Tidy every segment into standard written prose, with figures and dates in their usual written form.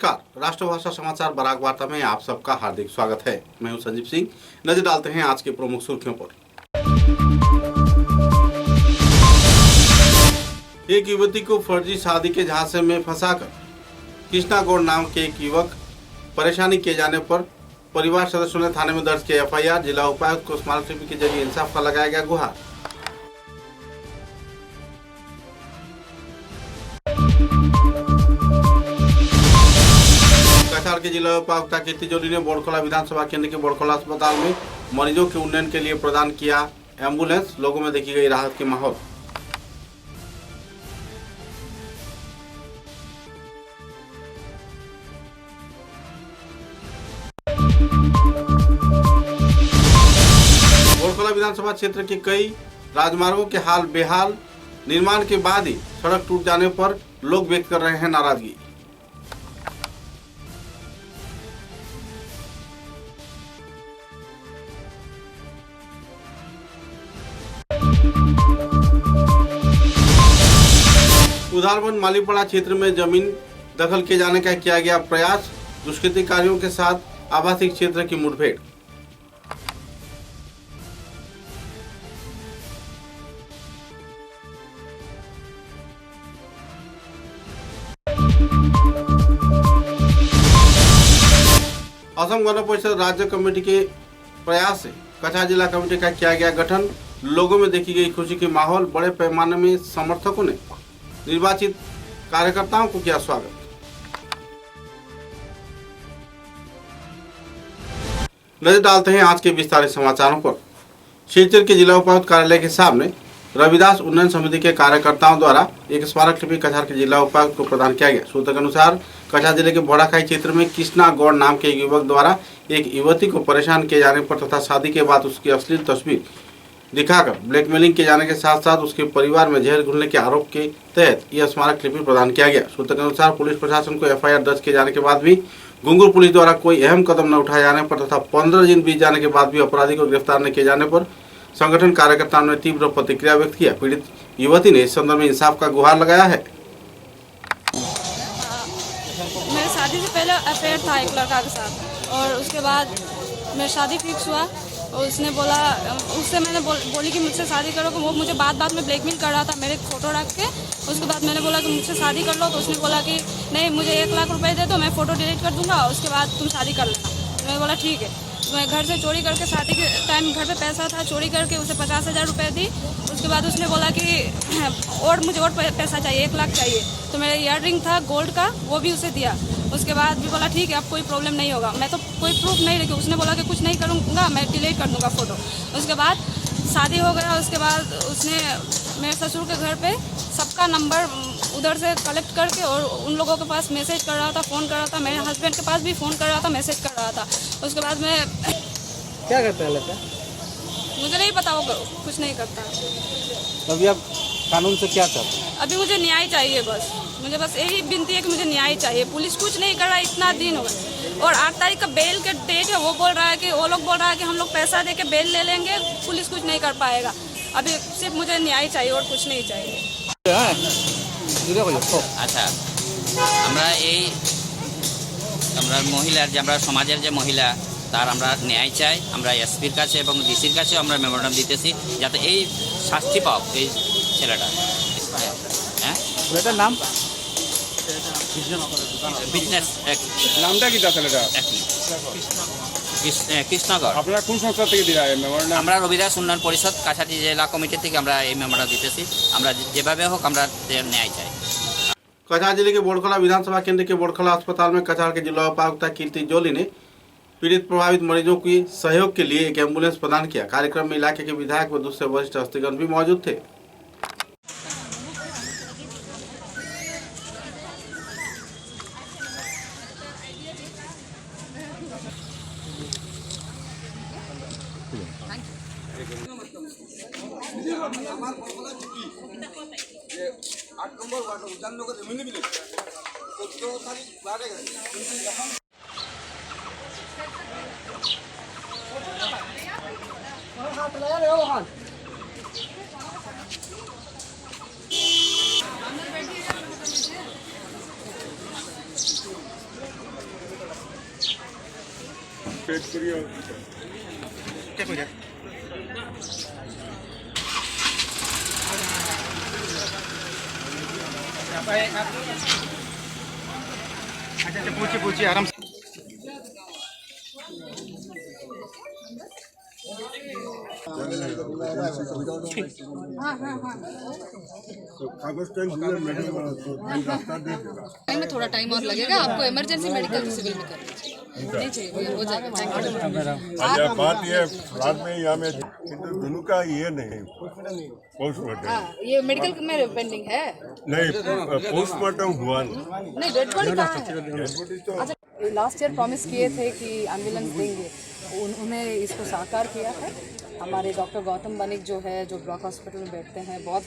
नमस्कार, राष्ट्रभाषा समाचार बराक वार्ता में आप सबका हार्दिक स्वागत है। मैं हूं संजीव सिंह। नजर डालते हैं आज के प्रमुख सुर्खियों पर। एक युवती को फर्जी शादी के झांसे में फंसाकर कृष्णा गौड़ नाम के एक युवक परेशानी किए जाने पर परिवार सदस्यों ने थाने में दर्ज किया एफआईआर। जिला उपायुक्त को स्मारकलिपि के जरिए इंसाफ का लगाया गया गुहार। कछार के जिला उपायुक्त कीर्ति जोली ने बोड़खोला विधानसभा केंद्र के बोड़खोला अस्पताल में मरीजों के उन्नयन के लिए प्रदान किया एम्बुलेंस। लोगों में देखी गई राहत के माहौल। बोड़खोला विधानसभा क्षेत्र के कई राजमार्गों के हाल बेहाल। निर्माण के बाद ही सड़क टूट जाने पर लोग व्यक्त कर रहे हैं नाराजगी। उधारबंद मालीपड़ा क्षेत्र में जमीन दखल किए जाने का किया गया प्रयास। दुष्कृतिकारियों के साथ आवासीय क्षेत्र की मुठभेड़। असम गण परिषद राज्य कमेटी के प्रयास से कछार जिला कमेटी का किया गया गठन। लोगों में देखी गई खुशी के माहौल। बड़े पैमाने में समर्थकों ने निर्वाचित कार्यकर्ताओं को किया स्वागत। नजर डालते हैं आज के विस्तारित समाचारों पर। शिलचर के जिला उपायुक्त कार्यालय के सामने रविदास उन्नयन समिति के कार्यकर्ताओं द्वारा एक स्मारकलिपि कछार के जिला उपायुक्त को प्रदान किया गया। सूत्र के अनुसार कछार जिले के बोड़ाखाई क्षेत्र में कृष्णा गौड़ नाम के एक युवक द्वारा एक युवती को परेशान किए जाने पर तथा शादी के बाद उसकी अश्लील तस्वीर दिखाकर ब्लैकमेलिंग किए जाने के साथ साथ उसके परिवार में जहर घुलने के आरोप के तहत यह स्मारकलिपि प्रदान किया गया। सूत्र के अनुसार पुलिस प्रशासन को एफआईआर दर्ज किए जाने के बाद भी घुंगुर पुलिस द्वारा कोई अहम कदम न उठाए जाने पर तथा 15 दिन बीत जाने के बाद भी अपराधी को गिरफ्तार न किए जाने पर संगठन कार्यकर्ताओं ने तीव्र प्रतिक्रिया व्यक्त किया। पीड़ित युवती ने इस संदर्भ में इंसाफ का गुहार लगाया है। मेरी शादी से पहले अफेयर था एक लड़का के साथ और उसके बाद मेरी शादी फिक्स हुआ और उसने बोला, उससे मैंने बोली कि मुझसे शादी करो। वो मुझे बात में ब्लैकमेल कर रहा था मेरे फोटो रख के। उसके बाद मैंने बोला कि मुझसे शादी कर लो, तो उसने बोला कि नहीं, मुझे 1 लाख रुपए दे दो, मैं फ़ोटो डिलीट कर दूंगा, उसके बाद तुम शादी कर लेना। तो मैं बोला ठीक है। तो मैं घर से चोरी करके शादी के टाइम घर पे पैसा था, चोरी करके उसे 50,000 रुपये दी। उसके बाद उसने बोला कि और मुझे और पैसा चाहिए, 1 लाख चाहिए। तो मेरा ईयर रिंग था गोल्ड का, वो भी उसे दिया। उसके बाद भी बोला ठीक है, अब कोई प्रॉब्लम नहीं होगा। मैं तो कोई प्रूफ नहीं रखी। उसने बोला कि कुछ नहीं करूँगा, मैं डिलीट कर दूँगा फ़ोटो। उसके बाद शादी हो गया। उसके बाद उसने मेरे ससुर के घर पे सबका नंबर उधर से कलेक्ट करके और उन लोगों के पास मैसेज कर रहा था, फ़ोन कर रहा था। मेरे हस्बैंड के पास भी फ़ोन कर रहा था, मैसेज कर रहा था। उसके बाद मैं क्या करता है लड़का? मुझे नहीं पता, वो कुछ नहीं करता। अभी आप कानून से क्या चाहते हैं? अभी मुझे न्याय चाहिए बस। मुझे बस यही विनती है कि मुझे न्याय चाहिए। पुलिस कुछ नहीं कर रहा है, इतना दिन हो गए। और 8 तारीख का बेल के डेट है। वो बोल रहा है कि वो लोग बोल रहा है कि हम लोग पैसा दे के बेल ले लेंगे, पुलिस कुछ नहीं कर पाएगा। अभी सिर्फ मुझे न्याय चाहिए और कुछ नहीं चाहिए। আচ্ছা, আমরা মহিলার যে আমরা সমাজের যে মহিলা তার আমরা ন্যায় চাই। আমরা এসপির কাছে এবং ডিসির কাছেও আমরা মেমোরান্ডাম দিতেছি যাতে এই শাস্তি পাও এই ছেলেটা। হ্যাঁ, ছেলেটার নাম বিজনেস নামটা কি তার ছেলেটা? কৃষ্ণগড়। আপনারা কোন সংস্থা থেকে দিলেন মেমোরান্ডাম? আমরা রবিদাস উন্নয়ন পরিষদ কাছাড় জেলা কমিটি থেকে আমরা এই মেমোরান্ডাম দিতেছি। আমরা যেভাবে হোক আমরা ন্যায় চাই। कछार जिले के बोड़खोला विधानसभा केंद्र के बोड़खोला अस्पताल में कछार के जिला उपायुक्त कीर्ति जोली ने पीड़ित प्रभावित मरीजों की सहयोग के लिए एक एम्बुलेंस प्रदान किया। कार्यक्रम में इलाके के विधायक व दूसरे वरिष्ठ हस्तीगण भी मौजूद थे। পেট করিও पूछिए आराम से। टाइम में थोड़ा टाइम और लगेगा, आपको इमरजेंसी मेडिकल सिविल में करना चाहिए। नहीं चाहिए, हो जाएगा। Thank you. अच्छा बात ये रात में यहाँ में किंतु दोनों का ये नहीं पोस्टमार्टम हाँ, ये मेडिकल में पेंडिंग है। नहीं पोस्टमार्टम हुआ नहीं नहीं, डेड बॉडी कहाँ है? Dead body तो अच्छा, लास्ट ईयर प्रॉमिस किए थे कि एम्बुलेंस देंगे, उन्होंने इसको साकार किया है। हमारे डॉक्टर गौतम बनिक जो है, जो ब्लॉक हॉस्पिटल में बैठते हैं, बहुत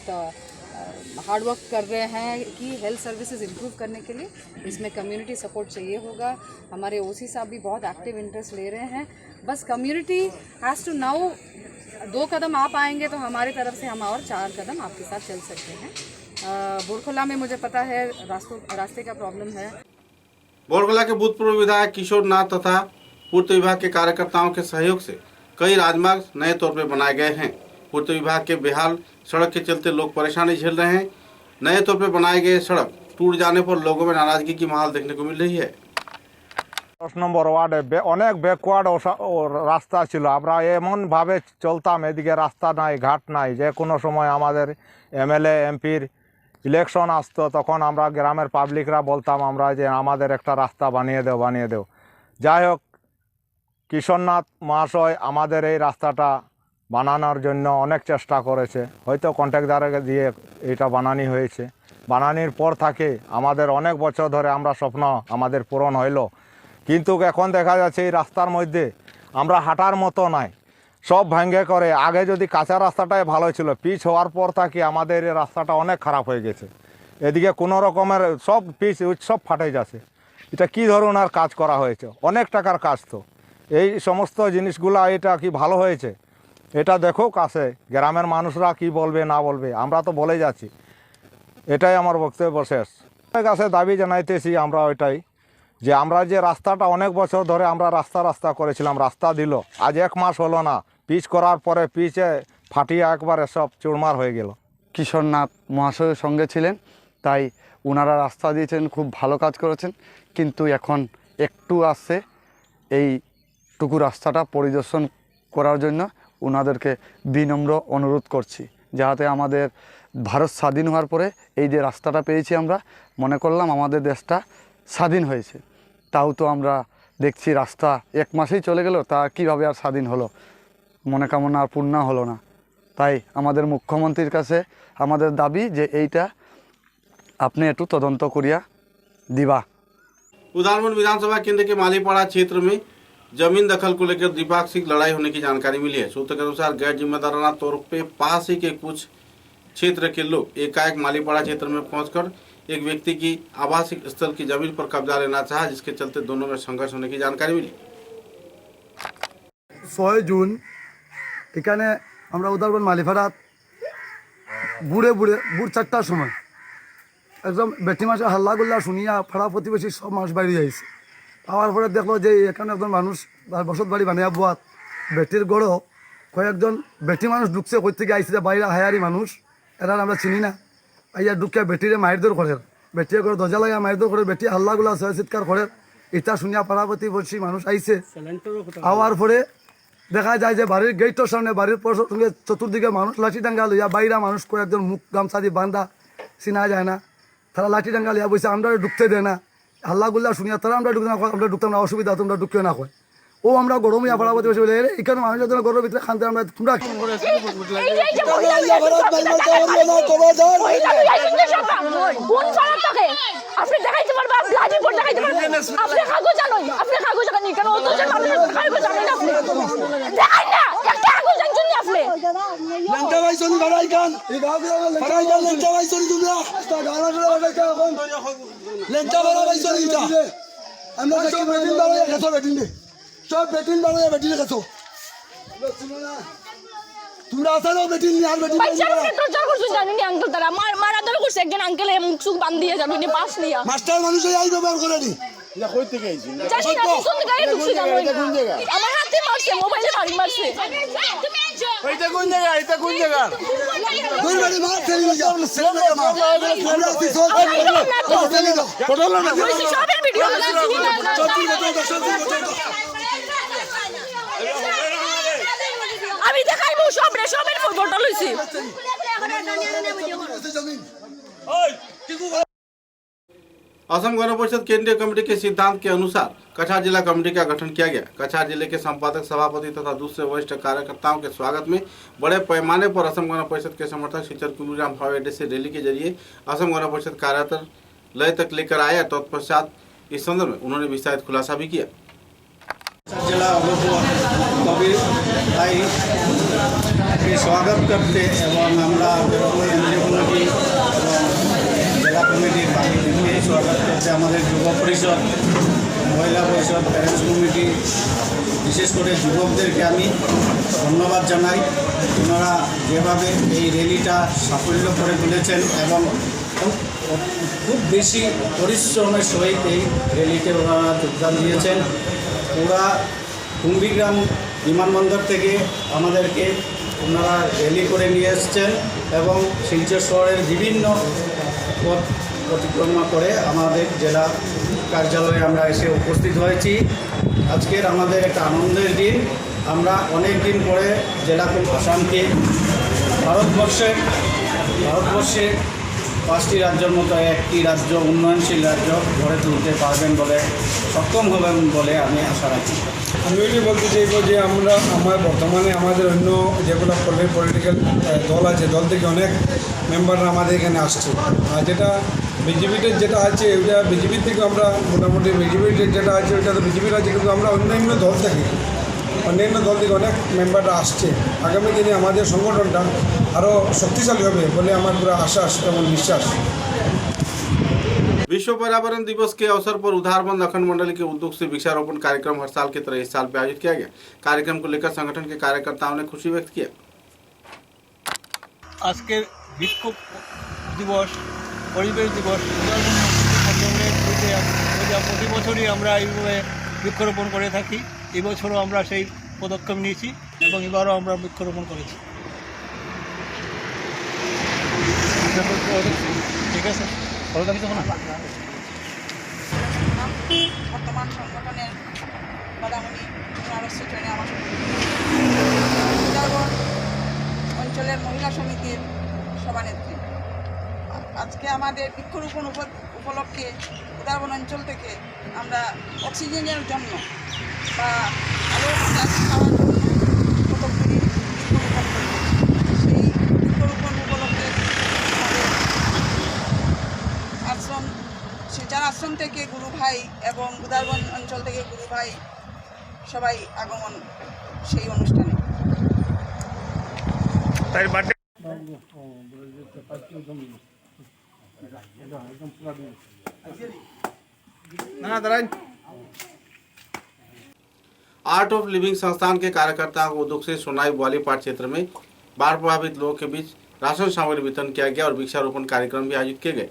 हार्ड वर्क कर रहे हैं कि हेल्थ सर्विसेज इम्प्रूव करने के लिए। इसमें कम्युनिटी सपोर्ट चाहिए होगा। हमारे ओसी साहब भी बहुत एक्टिव इंटरेस्ट ले रहे हैं। बस कम्युनिटी हैज़ टू नाउ 2 कदम आप आएंगे तो हमारी तरफ से हम और 4 कदम आपके साथ चल सकते हैं। बोरखोला में मुझे पता है रास्ते का प्रॉब्लम है। बोरगोला के भूतपूर्व विधायक किशोर नाथ तथा पूर्त विभाग के कार्यकर्ताओं के सहयोग से कई राजमार्ग नए तौर पर बनाए गए हैं। पूर्त विभाग के बेहाल सड़क के चलते लोग परेशानी झेल रहे हैं। नए तौर पर बनाए गए सड़क टूट जाने पर लोगों में नाराजगी की माहौल देखने को मिल रही है। 10 নম্বর ওয়ার্ডে অনেক ব্যাকওয়ার্ড রাস্তা ছিল। আমরা এমনভাবে চলতাম, এদিকে রাস্তা নাই, ঘাট নাই। যে কোনো সময় আমাদের এমএলএ এমপির ইলেকশন আসতো, তখন আমরা গ্রামের পাবলিকরা বলতাম আমরা যে আমাদের একটা রাস্তা বানিয়ে দেও। যাই হোক, কিশোরনাথ মহাশয় আমাদের এই রাস্তাটা বানানোর জন্য অনেক চেষ্টা করেছে। হয়তো কন্ট্রাক্টদারকে দিয়ে এটা বানানি হয়েছে। বানানির পর থেকে আমাদের অনেক বছর ধরে আমরা স্বপ্ন আমাদের পূরণ হইল, কিন্তু এখন দেখা যাচ্ছে এই রাস্তার মধ্যে আমরা হাঁটার মতো নাই, সব ভেঙে করে। আগে যদি কাঁচা রাস্তাটাই ভালো ছিল, পিচ হওয়ার পর থেকে আমাদের এই রাস্তাটা অনেক খারাপ হয়ে গেছে। এদিকে কোনো রকমের সব পিচ সব ফাটে যাচ্ছে। এটা কী ধরনের কাজ করা হয়েছে? অনেক টাকার কাজ তো। এই সমস্ত জিনিসগুলো এটা কি ভালো হয়েছে? এটা দেখো কাছে গ্রামের মানুষরা কি বলবে না বলবে, আমরা তো বলে যাচ্ছি। এটাই আমার বক্তব্য শেষ। কাছে দাবি জানাইতেছি আমরা ওইটাই যে আমরা যে রাস্তাটা অনেক বছর ধরে আমরা রাস্তা করেছিলাম, রাস্তা দিল, আজ 1 মাস হলো না, পিচ করার পরে পিচে ফাটিয়ে একবারে সব চুরমার হয়ে গেল। কিশোরনাথ মহাশয়ের সঙ্গে ছিলেন, তাই ওনারা রাস্তা দিয়েছেন, খুব ভালো কাজ করেছেন। কিন্তু এখন একটু আসছে এইটুকু রাস্তাটা পরিদর্শন করার জন্য ওনাদেরকে বিনম্র অনুরোধ করছি, যাতে আমাদের ভারত স্বাধীন হওয়ার পরে এই যে রাস্তাটা পেয়েছি, আমরা মনে করলাম আমাদের দেশটা স্বাধীন হয়েছে। তাও তো আমরা দেখছি রাস্তা 1 মাসেই চলে গেল, তা কিভাবে আর স্বাধীন হলো? মনে কামনা আর পূর্ণ হলো না। তাই আমাদের মুখ্যমন্ত্রীর কাছে আমাদের দাবি যে এইটা আপনি একটু তদন্ত করিয়া দিবা। उदालपुर विधानसभा केंद्र के मालीपाड़ा क्षेत्र में जमीन दखल को लेकर द्विपाक्षिक लड़ाई होने की जानकारी मिली है। सूत्र के अनुसार गैर जिम्मेदाराना तौर पे पास ही के कुछ क्षेत्र के लोग एकाएक मालीपाड़ा क्षेत्र में पहुंचकर एक व्यक्ति की आवासीय स्थल की जमीन पर कब्जा लेना चाहा, जिसके चलते दोनों में संघर्ष होने की जानकारी मिली। 6 জুন এখানে আমরা উদালপুর মালিপাড়াত ভোর 4টার সময় একদম বেটি মাসে হাল্লা গুল্লা শুনিয়া পাড়া প্রতিবেশী সব মানুষ বাইরে যাইছে। পাওয়ার পরে দেখলো যে এখানে একজন মানুষ বসত বাড়ি বানিয়ে বুয়াত বেটির গড়ো কয়েকজন বেটি মানুষ ঢুকছে, কই থেকে আইসে বাইরে হায়ারি মানুষ, এরা আমরা চিনি না। আইয়া ঢুকে বেটিরে মারধর করে, বেটির করে দরজা লাগা মারধর করে, বেটি হাল্লাগুলা চিৎকার করে। এটা শুনিয়া পাড়া প্রতিবেশী মানুষ আইছে। আওয়ার পরে দেখা যায় যে বাড়ির গেটের সামনে বাড়ির সঙ্গে চতুর্দিকে মানুষ লাঠি ডাঙ্গা লইয়া, বাইরা মানুষ কয়েকজন মুখ গামছা দিয়ে বান্ধা, চিনা যায় না, তারা লাঠি ডাঙ্গা লিয়া বসে, আমরা ঢুকতে দেয় না। হাল্লাগুল্লা শুনিয়া তারা আমরা ঢুকতাম না, অসুবিধা তোমরা ঢুকতে না কয়। ও আমরা গরমিয়া পাড়া প্রতিবেশী বলে এখানে মানুষের জন্য গরমের ভিতরে খানতে আমরা তোমরা আপনি দেখাইতে পারবেন, আপনি গাজীপুর দেখাইতে পারবেন, আপনি কাগজ জানেন, আপনি কাগজ জানেন কেন? অত যে কাগজ জানেন আপনি দেখাই না, একটা কাগজ জানেন আপনি লেন্টা ভাই সনি ভাড়াই গান এই ভাবে ভাড়াই গান লেন্টা ভাই সনি তোমরা তা গানা করে রাখা এখন লেন্টা ভাই সনি এটা আমরা সব বেটিন বাড়াই গেছো, বেটিন দে সব বেটিন বাড়াই বেটিন গেছো, তোমরা আসলে বেটিন নি আর বেটিন বাচ্চা আপনি টর্চার করছেন জানেন আঙ্কেল, তারা মারা ধরে করছে একজন আঙ্কেল মুখ সুখ বাঁধিয়ে জানেন পাস নিয়া মাস্টার মানুষ এই ব্যবহার করে নি জানি না কোন জায়গায় ঢুকছি জানো না আমার হাতে মারছে মোবাইলে বাড়ি মারছে এটা কোন জায়গা সবের ভিডিও আমি দেখাইবো সবের ফটো লইছি असम गण परिषद केंद्रीय कमेटी के सिद्धांत के अनुसार कछार जिला कमेटी का गठन किया गया। कछार जिले के संपादक, सभापति तथा दूसरे वरिष्ठ कार्यकर्ताओं के स्वागत में बड़े पैमाने पर असम गण परिषद के समर्थक शीचर कुबीराम हवाई अड्डे से रैली के जरिए असम गण परिषद कार्यालय तक लेकर आए। तत्पश्चात इस संदर्भ में उन्होंने विस्तारित खुलासा भी किया। जिला कबीर भाई स्वागत करते एवं আমরা জেলা কমিটির বাকিদেরকে স্বাগত করতে আমাদের যুব পরিষদ, মহিলা পরিষদ, প্যারেন্টস কমিটি, বিশেষ করে যুবকদেরকে আমি ধন্যবাদ জানাই। ওনারা যেভাবে এই র্যালিটা সাফল্য করে তুলেছেন এবং খুব বেশি পরিশ্রমের সহিত এই র্যালিতে ওনারা যোগদান দিয়েছেন। ওরা কুম্ভীগ্রাম বিমানবন্দর থেকে আমাদেরকে ওনারা র্যালি করে নিয়ে এসছেন এবং শিলচর শহরের বিভিন্ন পথ অতিক্রমণ করে আমাদের জেলা কার্যালয়ে আমরা এসে উপস্থিত হয়েছি। আজকের আমাদের একটা আনন্দের দিন। আমরা অনেক দিন পরে জেলা আসামকে ভারতবর্ষে 5টি রাজ্যের মতো একটি রাজ্য, উন্নয়নশীল রাজ্য গড়ে তুলতে পারবেন বলে, সক্ষম হবেন বলে আমি আশা রাখি। আমি এটি বলতে চাইব যে বর্তমানে আমাদের অন্য যেগুলো পলিটিক্যাল দল আছে, দল থেকে অনেক মেম্বাররা আমাদের এখানে আসছে। আর যেটা বিজেপিতে যেটা আছে ওইটা বিজেপির থেকে আমরা মোটামুটি বিজেপির যেটা আছে ওইটা তো বিজেপির আছে, কিন্তু আমরা অন্যান্য দল থেকে অনেক মেম্বাররা আসছে। আগামী দিনে আমাদের সংগঠনটা আরও শক্তিশালী হবে বলে আমার পুরো আশ্বাস এবং বিশ্বাস। विश्व पर्यावरण दिवस के अवसर पर उधारबंद अखंड मंडली के उद्योग से वृक्षारोपण कार्यक्रम हर साल की तरह इस साल भी आयोजित किया गया। कार्यक्रम को लेकर संगठन के कार्यकर्ताओं ने खुशी व्यक्त किया। আজকের বিক্ষোভ দিবস, পরিবেশ দিবস প্রতি বছরই আমরা এইভাবে বৃক্ষরোপণ করে থাকি। এবছরও আমরা সেই পদক্ষেপ নিয়েছি এবং এবারও আমরা বৃক্ষরোপণ করেছি। ঠিক আছে, বর্তমান সংগঠনের বাদামণি ট্রেনে আমার উদারবন অঞ্চলের মহিলা সমিতির সভানেত্রী। আজকে আমাদের বৃক্ষরোপণ উপলক্ষে উদারবন অঞ্চল থেকে আমরা অক্সিজেনের জন্য বা আলো বাতাস খাওয়ার জন্য কতকগুলি বৃক্ষরোপণ করি। সেই বৃক্ষরোপণ উপলক্ষে আমাদের আশ্রম, শিলচর আশ্রম থেকে গুরু ভাই এবং উদারবন অঞ্চল থেকে গুরু ভাই সবাই আগমন সেই অনুষ্ঠানে। आर्ट ऑफ लिविंग संस्थान के कार्यकर्ताओं को उद्योग से सोनाई ग्वालीपाट क्षेत्र में बाढ़ प्रभावित लोगों के बीच राशन सामग्री वितरण किया गया और वृक्षारोपण कार्यक्रम भी आयोजित किए गए।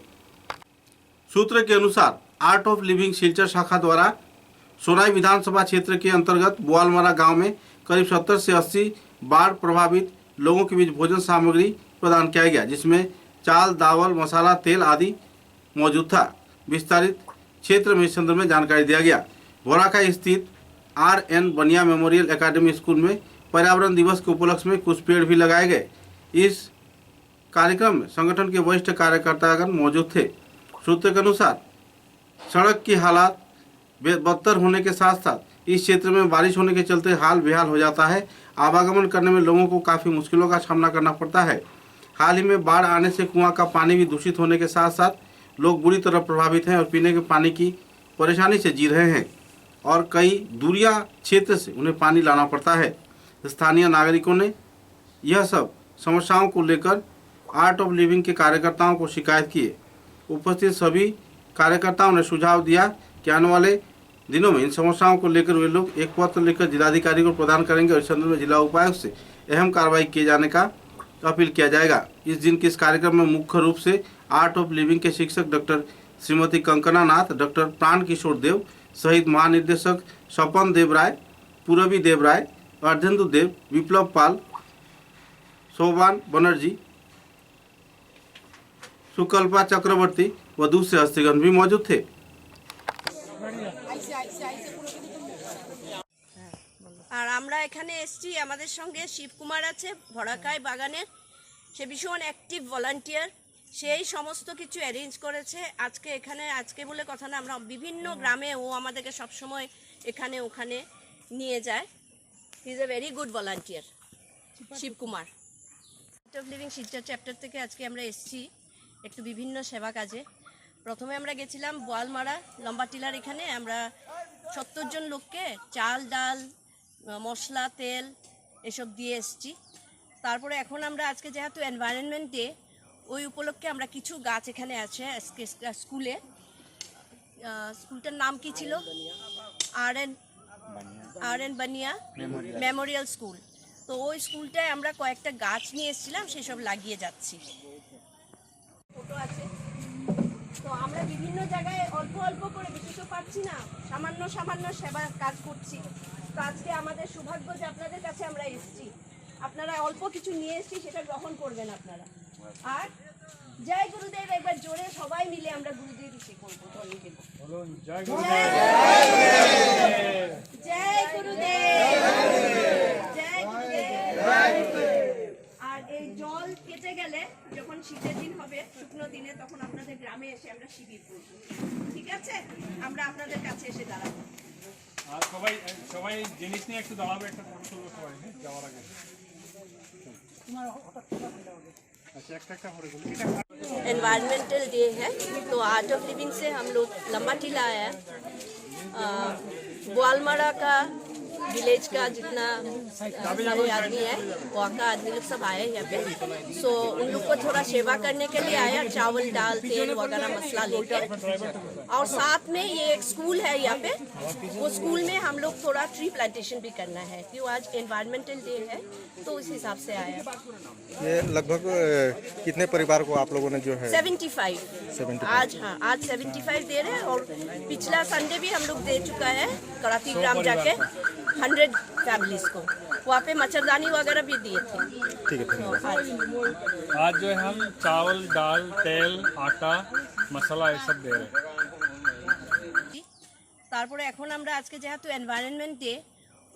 सूत्र के अनुसार आर्ट ऑफ लिविंग शिलचर शाखा द्वारा सोनाई विधानसभा क्षेत्र के अंतर्गत बुआलमारा गांव में करीब 70 से 80 बाढ़ प्रभावित लोगों के बीच भोजन सामग्री प्रदान किया गया, जिसमें चाल, दावल, मसाला, तेल आदि मौजूद था। विस्तारित क्षेत्र में इस संदर्भ में जानकारी दिया गया। बोराका स्थित RN बनिया मेमोरियल एकेडमी स्कूल में पर्यावरण दिवस के उपलक्ष्य में कुछ पेड़ भी लगाए गए। इस कार्यक्रम में संगठन के वरिष्ठ कार्यकर्तागण मौजूद थे। सूत्र के अनुसार सड़क की हालात बदतर होने के साथ साथ इस क्षेत्र में बारिश होने के चलते हाल बेहाल हो जाता है। आवागमन करने में लोगों को काफ़ी मुश्किलों का सामना करना पड़ता है। हाल ही में बाढ़ आने से कुआं का पानी भी दूषित होने के साथ साथ लोग बुरी तरह प्रभावित हैं और पीने के पानी की परेशानी से जी रहे हैं और कई दूरिया क्षेत्र से उन्हें पानी लाना पड़ता है। स्थानीय नागरिकों ने यह सब समस्याओं को लेकर आर्ट ऑफ लिविंग के कार्यकर्ताओं को शिकायत किए। उपस्थित सभी कार्यकर्ताओं ने सुझाव दिया कि आने वाले दिनों में इन समस्याओं को लेकर वे लोग एक पत्र लेकर जिलाधिकारी को प्रदान करेंगे और इस संदर्भ में जिला उपायुक्त से अहम कार्रवाई किए जाने का अपील किया जाएगा। इस दिन के इस कार्यक्रम में मुख्य रूप से आर्ट ऑफ लिविंग के शिक्षक डॉक्टर श्रीमती कंकना नाथ, डॉक्टर प्राण किशोर देव सहित महानिदेशक स्वपन देव राय, पूरबी देव राय, अर्धेंदु देव, विप्लव पाल, शोभान बनर्जी, सुकल्पा चक्रवर्ती व दूसरे हस्तीगण भी मौजूद थे। আর আমরা এখানে এসেছি, আমাদের সঙ্গে শিবকুমার আছে ভরাকাই বাগানের, সে ভীষণ অ্যাক্টিভ ভলান্টিয়ার, সেই সমস্ত কিছু অ্যারেঞ্জ করেছে। আজকে এখানে আজকে বলে কথা না, আমরা বিভিন্ন গ্রামে ও আমাদেরকে সবসময় এখানে ওখানে নিয়ে যায়। He is a very good volunteer Shivakumar. Art of living Silchar chapter থেকে আজকে আমরা এসেছি একটু বিভিন্ন সেবা কাজে। প্রথমে আমরা গেছিলাম বোয়ালমারা লম্বা টিলার, এখানে আমরা 70 জন লোককে চাল ডাল মশলা তেল এসব দিয়ে এসেছি। তারপরে এখন আমরা আজকে যেহেতু এনভায়রনমেন্ট ডে, ওই উপলক্ষে আমরা কিছু গাছ এখানে আছে স্কুলে। স্কুলটার নাম কি ছিল? আর এন বানিয়া মেমোরিয়াল স্কুল। তো ওই স্কুলটায় আমরা কয়েকটা গাছ নিয়ে এসেছিলাম, সেসব লাগিয়ে যাচ্ছি। ফটো আছে। তো আমরা বিভিন্ন জায়গায় অল্প অল্প করে, বেশি তো পাচ্ছি না, সামান্য সামান্য সেবা কাজ করছি। তো আজকে আমাদের সৌভাগ্য যে আপনাদের কাছে আমরা এসেছি, আপনারা অল্প কিছু নিয়ে এসেছি, সেটা গ্রহণ করবেন আপনারা। আর জয় গুরুদেব, একবার জোরে সবাই মিলে আমরা গুরুদেব ঋষি করবো। জয় গুরুদেব, জয় গুরুদেব, জয় গুরুদেব। আর এই জল কেটে গেলে যখন শীতের দিন হবে, শুকনো দিনে, তখন আপনাদের গ্রামে এসে আমরা শিবির করব। ঠিক আছে? আমরা আপনাদের কাছে এসে দাঁড়াবো। আর সবাই সবাই জিনিস নিয়ে একটু দাঁড়াবে, একটা ফটো তুলবো সবাই যাওয়ার আগে। एनवायरमेंटल डे है, तो आर्ट ऑफ लिविंग से हम लोग लंबा टीला आया। ग्वालमारा का विलेज का जितना सारे आदमी है, वहाँ का आदमी लोग सब आए यहाँ पे। सो उन लोग को थोड़ा सेवा करने के लिए आया, चावल दाल तेल वगैरह मसला लेकर। और साथ में ये एक स्कूल है यहाँ पे, वो स्कूल में हम लोग थोड़ा ट्री प्लांटेशन भी करना है, क्यों आज एनवायरमेंटल डे है, तो उस हिसाब से आया। ये लगभग कितने परिवार को आप लोगों ने जो है 75 आज, हाँ आज 75 दे रहे हैं। और पिछला संडे भी हम लोग दे चुका है कराती ग्राम जाके 100 फैमिलीज को, वहाँ पे मच्छरदानी वगैरह भी दिए थे। ठीक है, आज जो है हम चावल दाल तेल आटा मसाला ये सब दे रहे हैं। তারপরে এখন আমরা আজকে যেহেতু এনভায়রনমেন্ট ডে,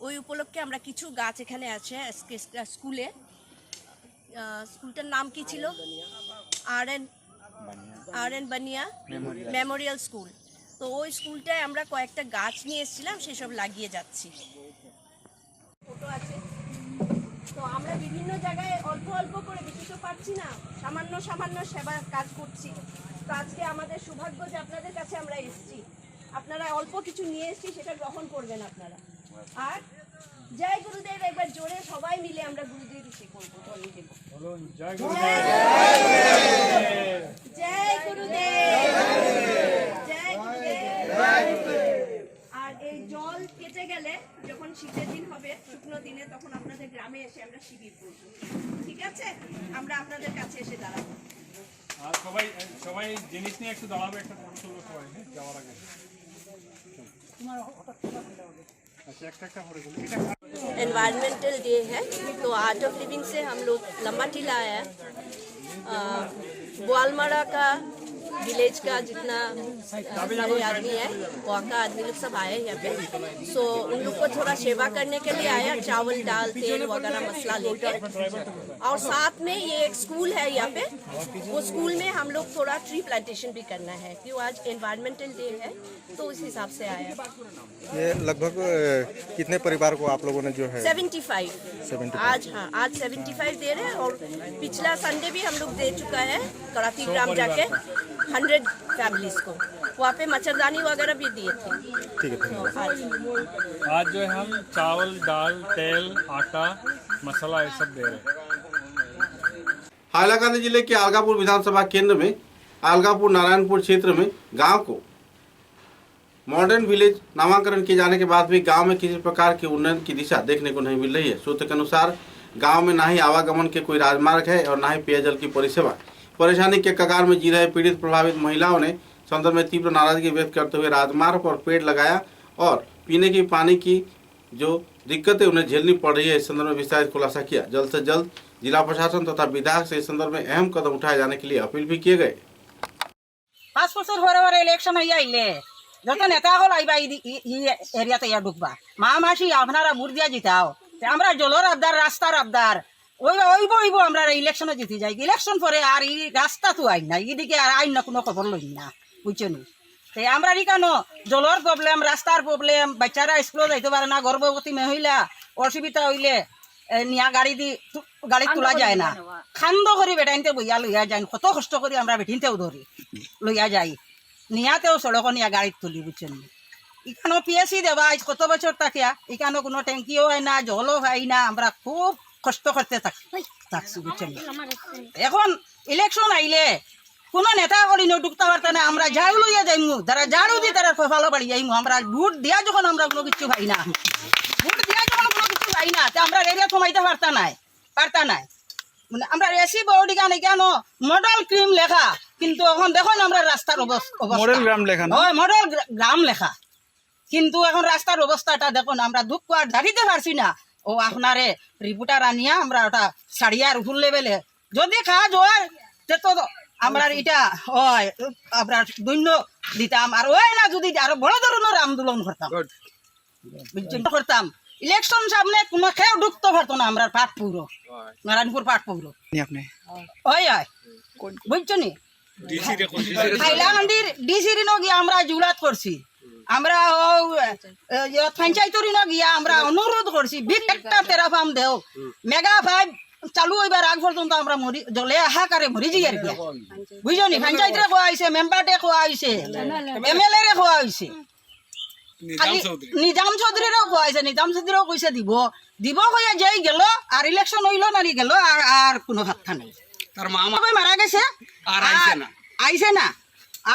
ওই উপলক্ষে আমরা কিছু গাছ এখানে আছে স্কুলে। স্কুলটার নাম কি ছিল? আর এন বানিয়া মেমোরিয়াল স্কুল। তো ওই স্কুলটায় আমরা কয়েকটা গাছ নিয়ে এসেছিলাম, সেসব লাগিয়ে যাচ্ছি। ফটো আছে। তো আমরা বিভিন্ন জায়গায় অল্প অল্প করে, বেশি তো পাচ্ছি না, সামান্য সামান্য সেবা কাজ করছি। তো আজকে আমাদের সৌভাগ্য যে আপনাদের কাছে আমরা এসেছি, আপনারা অল্প কিছু নিয়ে এসেছি, সেটা গ্রহণ করবেন আপনারা। আর জয় গুরুদেব, একবার জোরে সবাই মিলে আমরা গুরুদেব ঋষি করবো। জয় গুরুদেব, জয় গুরুদেব, জয় গুরুদেব। আর এই জল কেটে গেলে যখন শীতের দিন হবে, শুকনো দিনে, তখন আপনাদের গ্রামে এসে আমরা শিবির করব। ঠিক আছে? আমরা আপনাদের কাছে এসে দাঁড়াবো। আর সবাই সবাই জিনিস নিয়ে একটু দাঁড়াবে, একটা ফটো তুলবো সবাই যাওয়ার আগে। एनवायरमेंटल डे है, तो आर्ट ऑफ लिविंग से हम लोग लंबा टीला आया। ग्वालमारा का विलेज का जितना सारे आदमी है, वहाँ का आदमी लोग सब आए यहाँ पे। सो उन लोग को थोड़ा सेवा करने के लिए आया, चावल दाल तेल वगैरह मसला लेकर। और साथ में ये एक स्कूल है यहाँ पे, वो स्कूल में हम लोग थोड़ा ट्री प्लांटेशन भी करना है, क्यों आज एनवायरमेंटल डे है, तो उस हिसाब से आया। ये लगभग कितने परिवार को आप लोगों ने जो है 75 आज, हाँ आज 75 दे रहे हैं। और पिछला संडे भी हम लोग दे चुका है कराती ग्राम जाके 100 फैमिलीज को, वहाँ पे मच्छरदानी वगैरह भी दिए थे। ठीक है, आज जो है हम चावल दाल तेल आटा मसाला ये सब दे रहे हैं। हाइलाकांदी जिले के अलगापुर विधानसभा केंद्र में अलगापुर नारायणपुर क्षेत्र में गांव को मॉडर्न विलेज नामांकन किए जाने के बाद भी गांव में किसी प्रकार की उन्नयन की दिशा देखने को नहीं मिल रही है। सूत्र के अनुसार गांव में ना ही आवागमन के कोई राजमार्ग है और ना ही पेयजल की परिसेवा। परेशानी के कगार में जी रहे पीड़ित प्रभावित महिलाओं ने संदर्भ में तीव्र नाराजगी व्यक्त करते हुए राजमार्ग पर पेड़ लगाया और पीने की पानी की जो दिक्कतें उन्हें झेलनी पड़ रही है इस संदर्भ में विस्तारित खुलासा किया। जल्द से जल्द जिला प्रशासन तथा विधायक से इस संदर्भ में अहम कदम उठाए जाने के लिए अपील भी किए गए। 5 বছর পরে ইলেকশন হইয়া আইলে যত নেতা হল আইবা এরিয়াতে ইয়া ঢুকবা মা মাসি আপনারা ভোট দিয়া জিতাও আমরা জলের আবদার রাস্তার আবদার ওইব আমরা ইলেকশনে জিতে যাই ইলেকশন পরে আর এই রাস্তা তো আইন না এদিকে আর আইন না কোনো খবর লই না বুঝছেন আমরা কেন জলের প্রবলেম রাস্তার প্রবলেম বাচ্চারা স্কুলে যাইতে পারে না গর্ভবতী মহিলা অসুবিধা হইলে নিয়া গাড়ি তোলা যায় না খান্দ করে বেটাইনতে বইয়া লইয়া যাই কত কষ্ট করে আমরা বেটিনতেও ধরি লইয়া যাই নিয়াতেও সড়ক নিয়া গাড়ি তুলি বুঝছেন এখানেও পিএসি দেওয়া কত বছর থাকিয়া এখানেও কোনো ট্যাঙ্কিও হয় না জলও হয় না আমরা খুব কষ্ট করতে থাকছি বুঝছেন এখন ইলেকশন আইলে কোনো নেতা করি ঢুকতে পারতে না আমরা ঝাড়ু লইয়া যাইমু তারা ঝাড়ু দিয়ে তারা ফেফালো বাড়ি যাইমু আমরা ভোট দিয়া যখন আমরা কোনো কিছু পাই না ভোট দিয়া যখন কোনো কিছু পাই না তা আমরা এরিয়া কমাইতে পারতা নাই মানে আমরা এসি বডি গানে কেন মডেল ক্রিম লেখা কিন্তু এখন দেখুন আমরা রাস্তার অবস্থা মডেল গ্রাম লেখা হয় মডেল গ্রাম লেখা কিন্তু এখন রাস্তার অবস্থাটা দেখুন আমরা দুঃখ আর দাঁড়িতে পারছি না ও আপনারে রিপোর্টার আনিয়া আমরা ওটা সারিয়ার উপর লেভেলে যদি কাজ হয় তো আমরা এটা হয় আমরা দৈন্য দিতাম আর ওই না যদি আরো বড় ধরনের আন্দোলন করতাম ইলেকশন সামনে কোনো কেউ ঢুকতে পারতো না আমরা পাটপুর নারায়ণপুর পাটপুর ওই বুঝছো নি হাইলাকান্দির ডিসির গিয়া আমরা জুলাত করছি আমরা পঞ্চায়েতর গিয়া আমরা অনুরোধ করছি একটা তেরাফাম দেও মেগা 5 চালু হইবার আগ পর্যন্ত আমরা জলে হাহাকারে মরি যাই আর কি বুঝছো নি পঞ্চায়েতরে খোয়া হয়েছে মেম্বারে খোয়া হয়েছে এমএলএ রে খোয়া হয়েছে নিজাম চৌধুরীরও খোয়া হয়েছে নিজাম চৌধুরীও কইছে দিব হইয়া যাই গেল আর ইলেকশন হইল নারি গেল আর কোনো ভাবটা নেই মারা গেছে আর আইছে না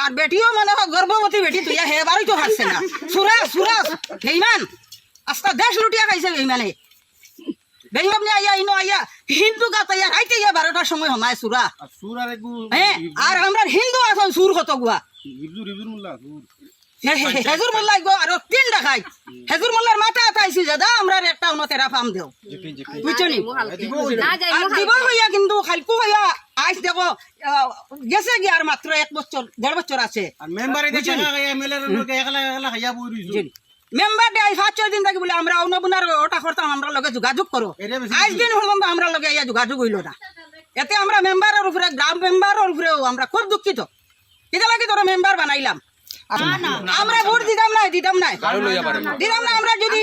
আর বেটিও মানে গর্ভবতী বেটি তুই হে বাড়ি তো হারছে না সুরাজ বেইমান আস্তা দেশ লুটিয়া খাইছে বেইমানে বেইমান আইয়া ইনো আইয়া হিন্দু গাতাইয়া রাইতে 12টার সময় হমায় সুরা হ্যাঁ আর আমরা হিন্দু আছেন সুর কত গুয়া হেজুর মোল্লা গো আর 3টা খাই হেজুর মোল্লার মাথা আতাইছি দাদা আমরা একটা উনতেরা ফার্ম দেও বুঝছো নি দিব হইয়া কিন্তু খালকু হইয়া আইস দেখো গেছে কি আর মাত্র 1 বছর 1.5 বছর আছে আর মেম্বারে দেখে এমএলএ এর লগে একলা খাইয়া বই রইছো মেম্বার দে 5-6 দিন থাকি বলে আমরা অনবনার ওটা করতাম আমরা লগে যোগাযোগ করো আজ দিন পর্যন্ত আমরা লগে ইয়া যোগাযোগ হইল না এতে আমরা মেম্বারের উপরে গ্রাম মেম্বারের উপরেও আমরা খুব দুঃখিত এটা লাগি তোরা মেম্বার বানাইলাম আমরা ভোট দিতাম না আমরা যদি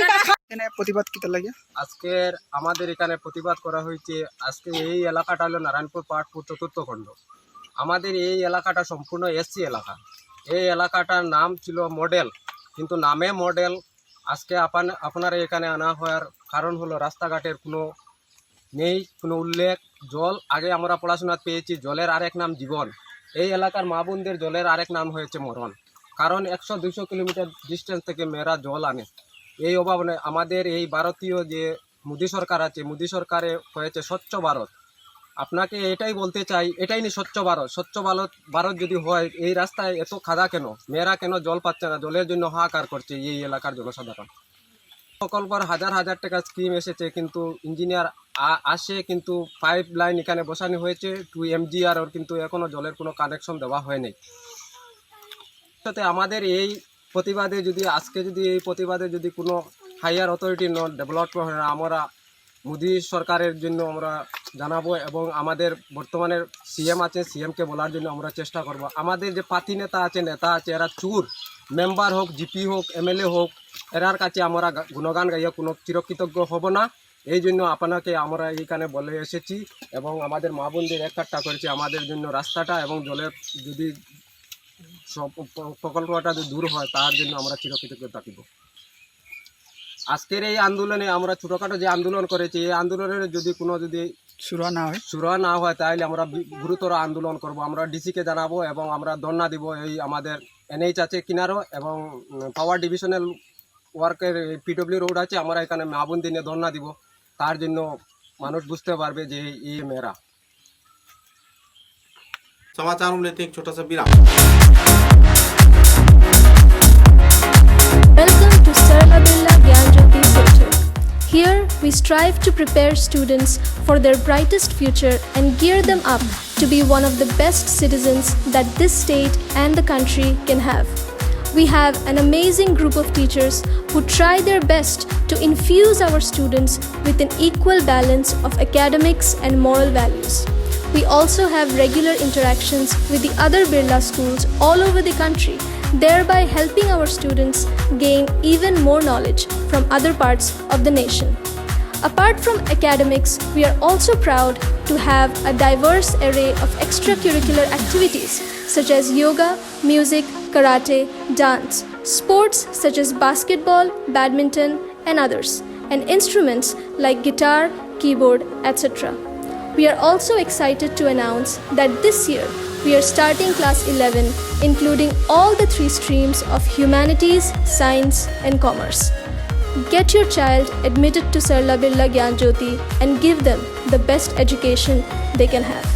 প্রতিবাদ কিতা লাগে আজকের আমাদের এখানে প্রতিবাদ করা হয়েছে। আজকে এই এলাকাটা হলো নারায়ণপুর পাটপুর চতুর্থ খণ্ড। আমাদের এই এলাকাটা সম্পূর্ণ এসসি এলাকা। এই এলাকাটার নাম ছিল মডেল, কিন্তু নামে মডেল। আজকে আপনারা এখানে আনা হওয়ার কারণ হলো রাস্তাঘাটের কোনো উল্লেখ। জল আগে আমরা পড়াশোনা পেয়েছি, জলের আরেক নাম জীবন। এই এলাকার মা বোনদের জলের আরেক নাম হয়েছে মরণ, কারণ 100-200 কিলোমিটার ডিস্টেন্স থেকে মেয়েরা জল আনে। এই অভাবে আমাদের এই ভারতীয় যে মোদী সরকার আছে, মোদী সরকারে হয়েছে স্বচ্ছ ভারত। আপনাকে এটাই বলতে চাই, এটাই নি স্বচ্ছ ভারত। স্বচ্ছ ভারত যদি হয়, এই রাস্তায় এত খাদা কেন? মেয়েরা কেন জল পাচ্ছে না? জলের জন্য হাহাকার করছে এই এলাকার জনসাধারণ। প্রকল্পের হাজার টাকা স্কিম এসেছে, কিন্তু ইঞ্জিনিয়ার আসে, কিন্তু পাইপ লাইন এখানে বসানো হয়েছে 2 MGR, কিন্তু এখনো জলের কোনো কানেকশন দেওয়া হয়নি। সাথে আমাদের এই প্রতিবাদে এই প্রতিবাদে যদি কোনো হাইয়ার অথরিটি ডেভেলপ হয়, আমরা মোদী সরকারের জন্য আমরা জানাবো এবং আমাদের বর্তমানে সিএম আছে, সিএমকে বলার জন্য আমরা চেষ্টা করব। আমাদের যে পাতি নেতা আছে এরা চুর, মেম্বার হোক, জিপি হোক, এমএলএ হোক, এরার কাছে আমরা গুণগান গাইয়া কোনো চিরকৃতজ্ঞ হব না। এই জন্য আপনাকে আমরা এইখানে বলে এসেছি এবং আমাদের মা বোনদের একটা করেছি আমাদের জন্য রাস্তাটা এবং জলের যদি প্রকল্পটা যদি দূর হয় তার জন্য আমরা চিরকৃতজ্ঞ থাকিব। আজকের এই আন্দোলনে আমরা ছোটোখাটো যে আন্দোলন করেছি, এই আন্দোলনের যদি শুরু না হয় তাহলে আমরা গুরুতর আন্দোলন করব। আমরা ডিসিকে জানাবো এবং আমরা ধর্ণা দিব। এই আমাদের NH আছে কিনারো এবং পাওয়ার ডিভিশনাল ওয়ার্কের PW রোড আছে, আমরা এখানে মা বোনদের নিয়ে ধর্ণা দিব। তার জন্য মানুষ বুঝতে পারবে যে এই মেয়েরা। समाचारों में लेते हैं एक छोटा सा विराम। Sarla Birla Gyanjyoti Center. Here, we strive to prepare students for their brightest future and gear them up to be one of the best citizens that this state and the country can have. We have an amazing group of teachers who try their best to infuse our students with an equal balance of academics and moral values. We also have regular interactions with the other Birla schools all over the country, thereby helping our students gain even more knowledge from other parts of the nation. Apart from academics, we are also proud to have a diverse array of extracurricular activities such as yoga, music, karate, dance, sports such as basketball, badminton, and others, and instruments like guitar, keyboard, etc. We are also excited to announce that this year we are starting class 11, including all the 3 streams of humanities, science, and commerce. Get your child admitted to Sarla Birla Gyanjyoti and give them the best education they can have.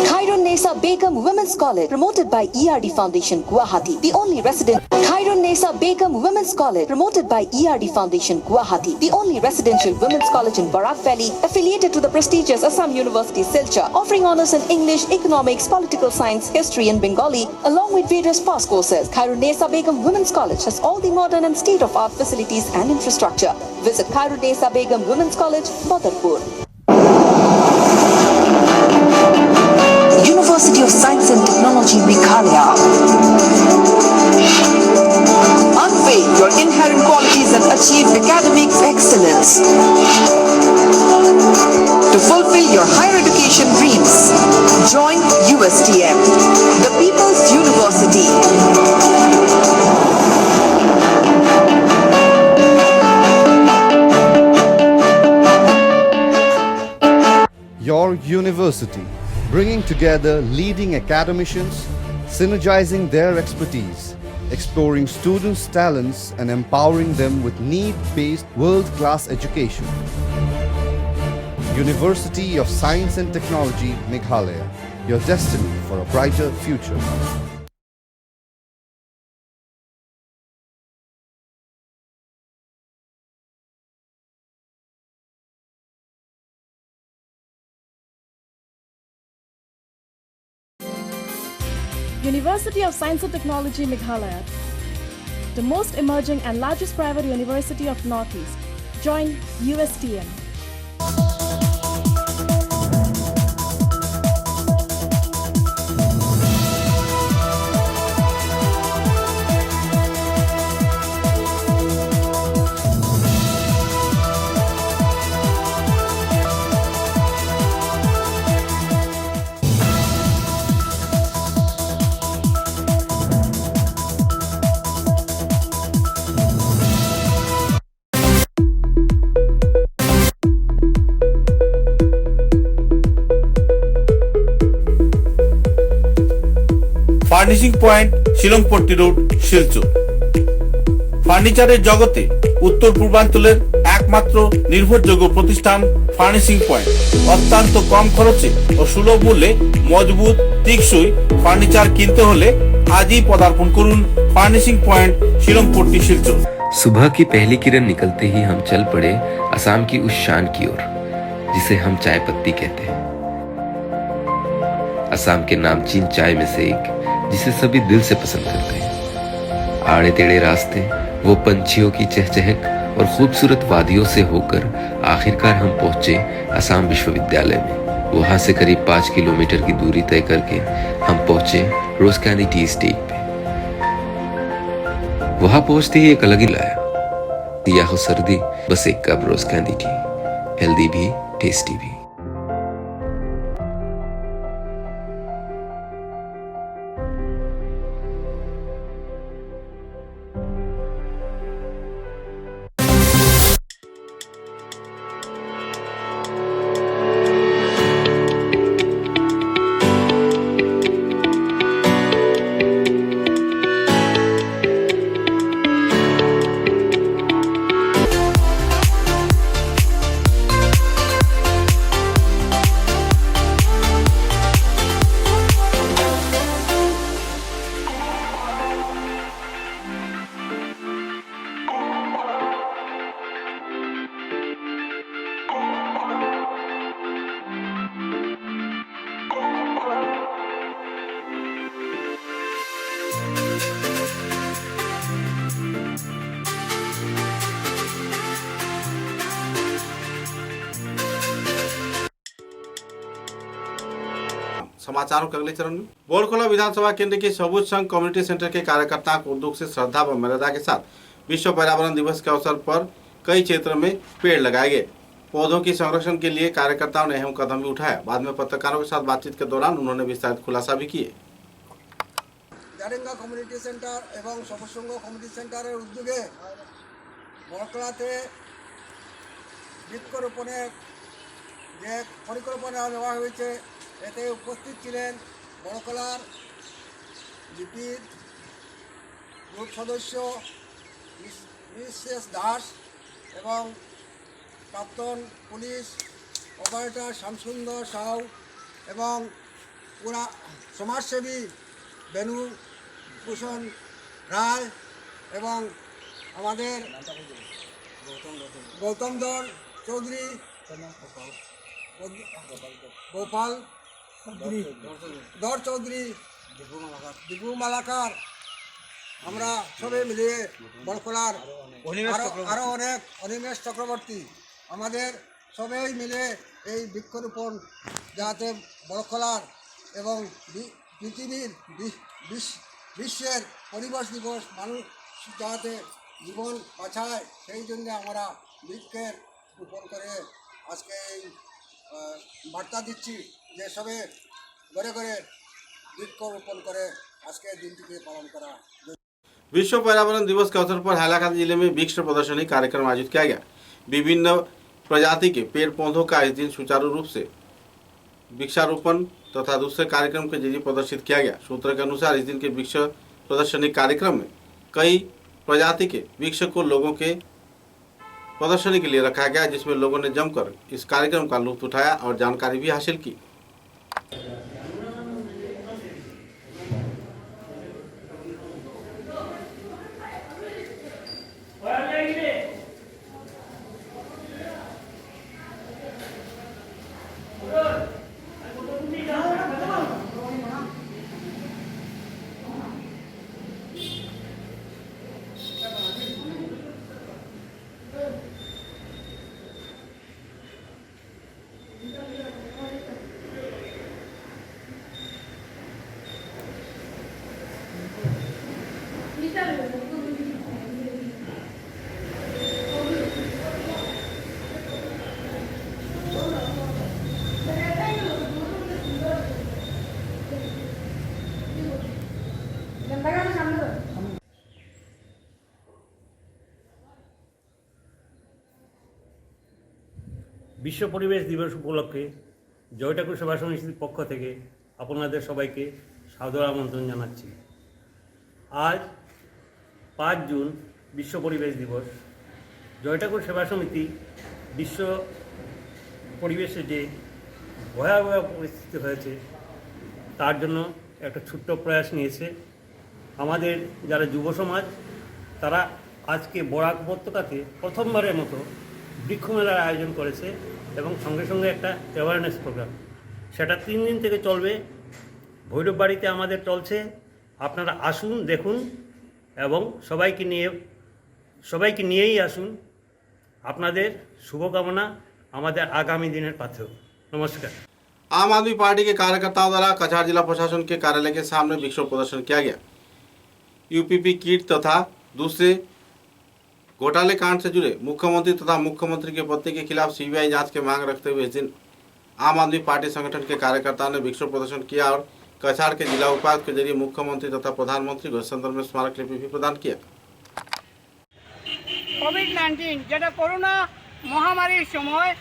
Khairun-Nisa Begum Women's College, promoted by ERD Foundation, Guwahati, the only Khairun-Nisa Begum Women's College, promoted by ERD Foundation, Guwahati, the only residential women's college in Barak Valley, affiliated to the prestigious Assam University, Silchar, offering honors in English, economics, political science, history, and Bengali, along with various past courses. Khairun-Nisa Begum Women's College has all the modern and state-of-art facilities and infrastructure. Visit Khairun-Nisa Begum Women's College, Badarpur. University of Science and Technology, Meghalaya. Unveil your inherent qualities and achieve academic excellence. To fulfill your higher education dreams, join USTM, the People's University. Your university, bringing together leading academicians, synergizing their expertise, exploring students' talents and empowering them with need-based world-class education. University of Science and Technology, Meghalaya, your destiny for a brighter future. University of Science and Technology, Meghalaya, the most emerging and largest private university of Northeast. Join USTM. Furnishing point Shillongpatti road Silchar. ফার্নিচারের জগতে উত্তর পূর্বাঞ্চলের একমাত্র নির্ভরযোগ্য প্রতিষ্ঠান furnishing point. অত্যন্ত কম খরচে ও সুলভ মূল্যে মজবুত টেকসই ফার্নিচার কিনতে হলে আজই পদার্পণ করুন ফার্নিশিং পয়েंट শিলংপট্টি শিলচর। सुबह की पहली किरण निकलते ही हम चल पड़े असम की उस शान की ओर जिसे हम चाय पत्ती कहते हैं। असम के नामचीन चाय में से एक जिसे सभी दिल से पसंद करते हैं। आड़े टेढ़े रास्ते, वो पंछियों की चहचहक और खूबसूरत वादियों से होकर आखिरकार हम पहुंचे असम विश्वविद्यालय में। वहां से करीब 5 किलोमीटर की दूरी तय करके हम पहुंचे रोज कैंडी टी एस्टेट पे। वहां पहुंचते ही एक अलग ही लाया, या हो सर्दी बस एक कप रोज कैंडी टी, हेल्दी भी टेस्टी भी। समाचारों के अगले चरण में। बोरखोला विधानसभा केंद्र के सबुज संघ कम्युनिटी सेंटर के कार्यकर्ताओं को उद्योग से श्रद्धा व मर्यादा के साथ विश्व पर्यावरण दिवस के अवसर पर कई क्षेत्रों में पेड़ लगाए गए। पौधों की संरक्षण के लिए कार्यकर्ताओं ने अहम कदम भी उठाया। बाद में पत्रकारों के साथ बातचीत के दौरान उन्होंने विस्तारित खुलासा भी किए। জারেঙ্গা কমিউনিটি সেন্টার এবং সবসংঘ কমিউনিটি সেন্টারের উদ্যোগে বড়খোলাতে বৃক্ষরোপণের যে পরিকল্পনা নেওয়া হয়েছে এতে উপস্থিত ছিলেন বড়খোলার জিপির গ্রুপ সদস্য মিসেস দাস এবং প্রাক্তন পুলিশ অপারেটর শ্যামসুন্দর সাউ এবং পুরা সমাজসেবী বেনু ভূষণ রায় এবং আমাদের গৌতম চৌধুরী গোপাল দর চৌধুরী দীপু মালাকার আমরা সবাই মিলিয়ে বড়খোলার আরও অনেক অনিমেষ চক্রবর্তী আমাদের সবাই মিলে এই বৃক্ষরোপণ যাতে বড়খোলার এবং পৃথিবীর বিশ্বের পরিবেশ দিবস মানুষ যাতে জীবন বাঁচায় সেই জন্য আমরা বৃক্ষের রোপণ করে আজকে এই বার্তা দিচ্ছি যে সবে ঘরে ঘরে বৃক্ষ রোপণ করে আজকে দিনটিকে পালন করা। विश्व पर्यावरण दिवस के अवसर पर हैलाकांडी जिले में वृक्ष प्रदर्शनी कार्यक्रम आयोजित किया गया। विभिन्न प्रजाति के पेड़ पौधों का इस दिन सुचारू रूप से वृक्षारोपण तथा दूसरे कार्यक्रम के जरिए प्रदर्शित किया गया। सूत्रों के अनुसार इस दिन के वृक्ष प्रदर्शनी कार्यक्रम में कई प्रजाति के वृक्ष को लोगों के प्रदर्शनी के लिए रखा गया, जिसमें लोगों ने जमकर इस कार्यक्रम का लुत्फ उठाया और जानकारी भी हासिल की। বিশ্ব পরিবেশ দিবস উপলক্ষে জয় ঠাকুর সেবা সমিতির পক্ষ থেকে আপনাদের সবাইকে সাদর আমন্ত্রণ জানাচ্ছি। আজ 5 জুন বিশ্ব পরিবেশ দিবস। জয় ঠাকুর সেবা সমিতি বিশ্ব পরিবেশে যে ভয়াবহ পরিস্থিতি হয়েছে তার জন্য একটা ছোট্ট প্রয়াস নিয়েছে। আমাদের যারা যুব সমাজ তারা আজকে বরাক উপত্যকাতে প্রথমবারের মতো বৃক্ষমেলার আয়োজন করেছে এবং সঙ্গে সঙ্গে একটা অ্যাওয়ারনেস প্রোগ্রাম, সেটা 3 দিন থেকে চলবে। ভৈরব বাড়িতে আমাদের চলছে, আপনারা আসুন দেখুন এবং সবাইকে নিয়েই আসুন। আপনাদের শুভকামনা আমাদের आगामी दिनेर पाथेও। नमस्कार। आम आदमी पार्टी के कार्यकर्ताओं द्वारा कछार जिला प्रशासन के कार्यालय के सामने विक्षोभ प्रदर्शन किया गया। यूपीपी किट तथा दूसरे घोटाले कांड से जुड़े मुख्यमंत्री तथा मुख्यमंत्री के पति के खिलाफ सीबीआई जांच की मांग रखते हुए इस दिन आम आदमी पार्टी संगठन के कार्यकर्ताओं ने विक्षोभ प्रदर्शन किया और कछार के जिला उपायुक्त के जरिए मुख्यमंत्री तथा प्रधानमंत्री को संदर्भ में स्मारक लिपि भी प्रदान किया। कोविड-19 যেটা করোনা মহামারীর সময়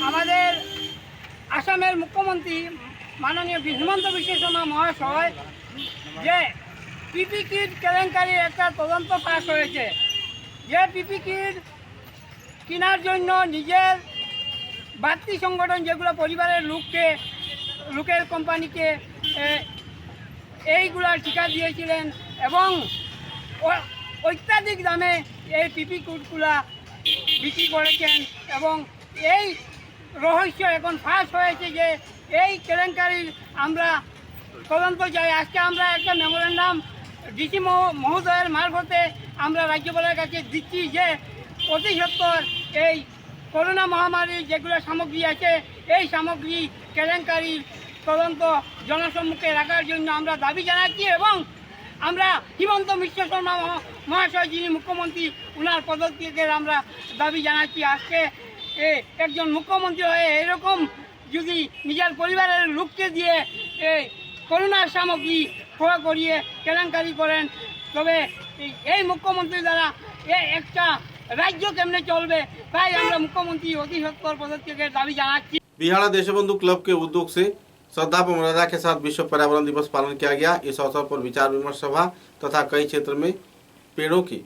আমাদের আসামের মুখ্যমন্ত্রী মাননীয় হিমন্ত বিশ্ব শর্মা মহাশয় যে পিপি কিট কেলেঙ্কারির একটা তদন্ত পাস হয়েছে, যে পিপি কিট কেনার জন্য নিজের বাড়তি সংগঠন যেগুলো পরিবারের লোকের কোম্পানিকে এইগুলার টিকা দিয়েছিলেন এবং অত্যাধিক দামে এই পিপি কিটগুলা বিক্রি করেছেন এবং এই রহস্য এখন ফাঁস হয়েছে যে এই কেলেঙ্কারির আমরা তদন্ত চাই। আজকে আমরা একটা মেমোরেন্ডাম ডিসি মহোদয়ের মারফতে আমরা রাজ্যপালের কাছে দিচ্ছি যে অতি সত্বর এই করোনা মহামারীর যেগুলো সামগ্রী আছে এই সামগ্রী কেলেঙ্কারির তদন্ত জনসম্মুখে রাখার জন্য আমরা দাবি জানাচ্ছি এবং আমরা হিমন্ত বিশ্ব শর্মা মহাশয় যিনি মুখ্যমন্ত্রী ওনার পদত্যাগের আমরা দাবি জানাচ্ছি। আজকে একজন মুখ্যমন্ত্রী হয়ে এরকম যদি নিজের পরিবারের লোককে দিয়ে করোনার সামগ্রী ক্রয় করিয়ে কেলেঙ্কারি করেন তবে এই মুখ্যমন্ত্রী দ্বারা একটা রাজ্য কেমনে चलবে তাই আমরা মুখ্যমন্ত্রী অতি সত্বর পদত্যাগের দাবি জানাচ্ছি। बिहाड़ा देशबंधु क्लब के उद्योग से श्रद्धा व मर्यादा के साथ विश्व पर्यावरण दिवस पालन किया गया। इस अवसर पर विचार विमर्श सभा तथा कई क्षेत्र में पेड़ों की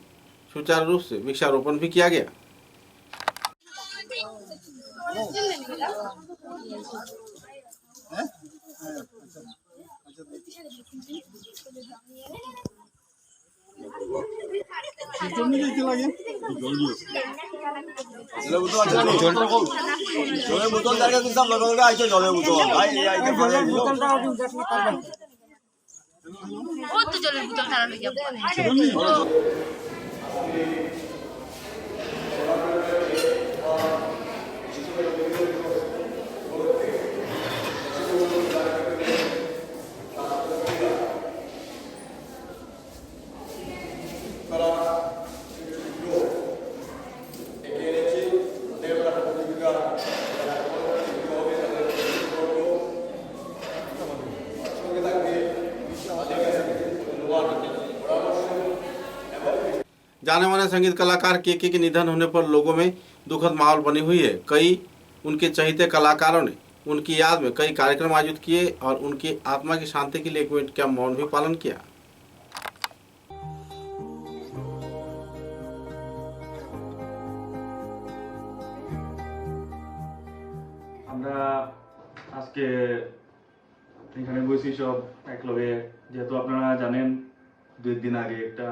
सुचारू रूप से वृक्षारोपण भी किया गया। जाने माने संगीत कलाकार के निधन होने पर लोगों में दुखद माहौल बनी हुई है। कई उनके चहेते कलाकारों ने उनकी याद में कई कार्यक्रम आयोजित किए और उनकी आत्मा की शांति के लिए एक मिनट का मौन भी पालन किया। আমরা আজকে এখানে বসি সব একলগে, যেহেতু আপনারা জানেন 2 দিন আগে একটা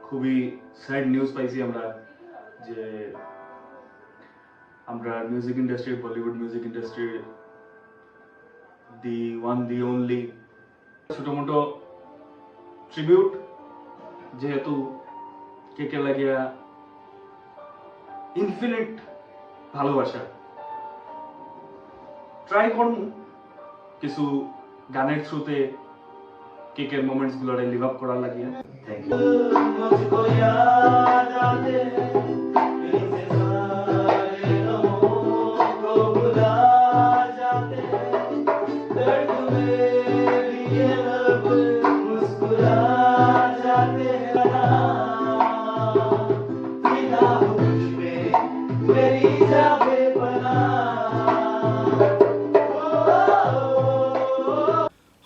খুবই স্যাড নিউজ পাইছি আমরা যে আমরা music industry, Bollywood music industry the one the only ছোটো মোটো ট্রিবিউট, যেহেতু কেকে লাগিয়া ইনফিনিট ভালোবাসা ট্রাই করব কিছু গানের থ্রুতে কেকের মোমেন্টস গুলোরে লিভ আপ করার লাগিয়া। Thank you.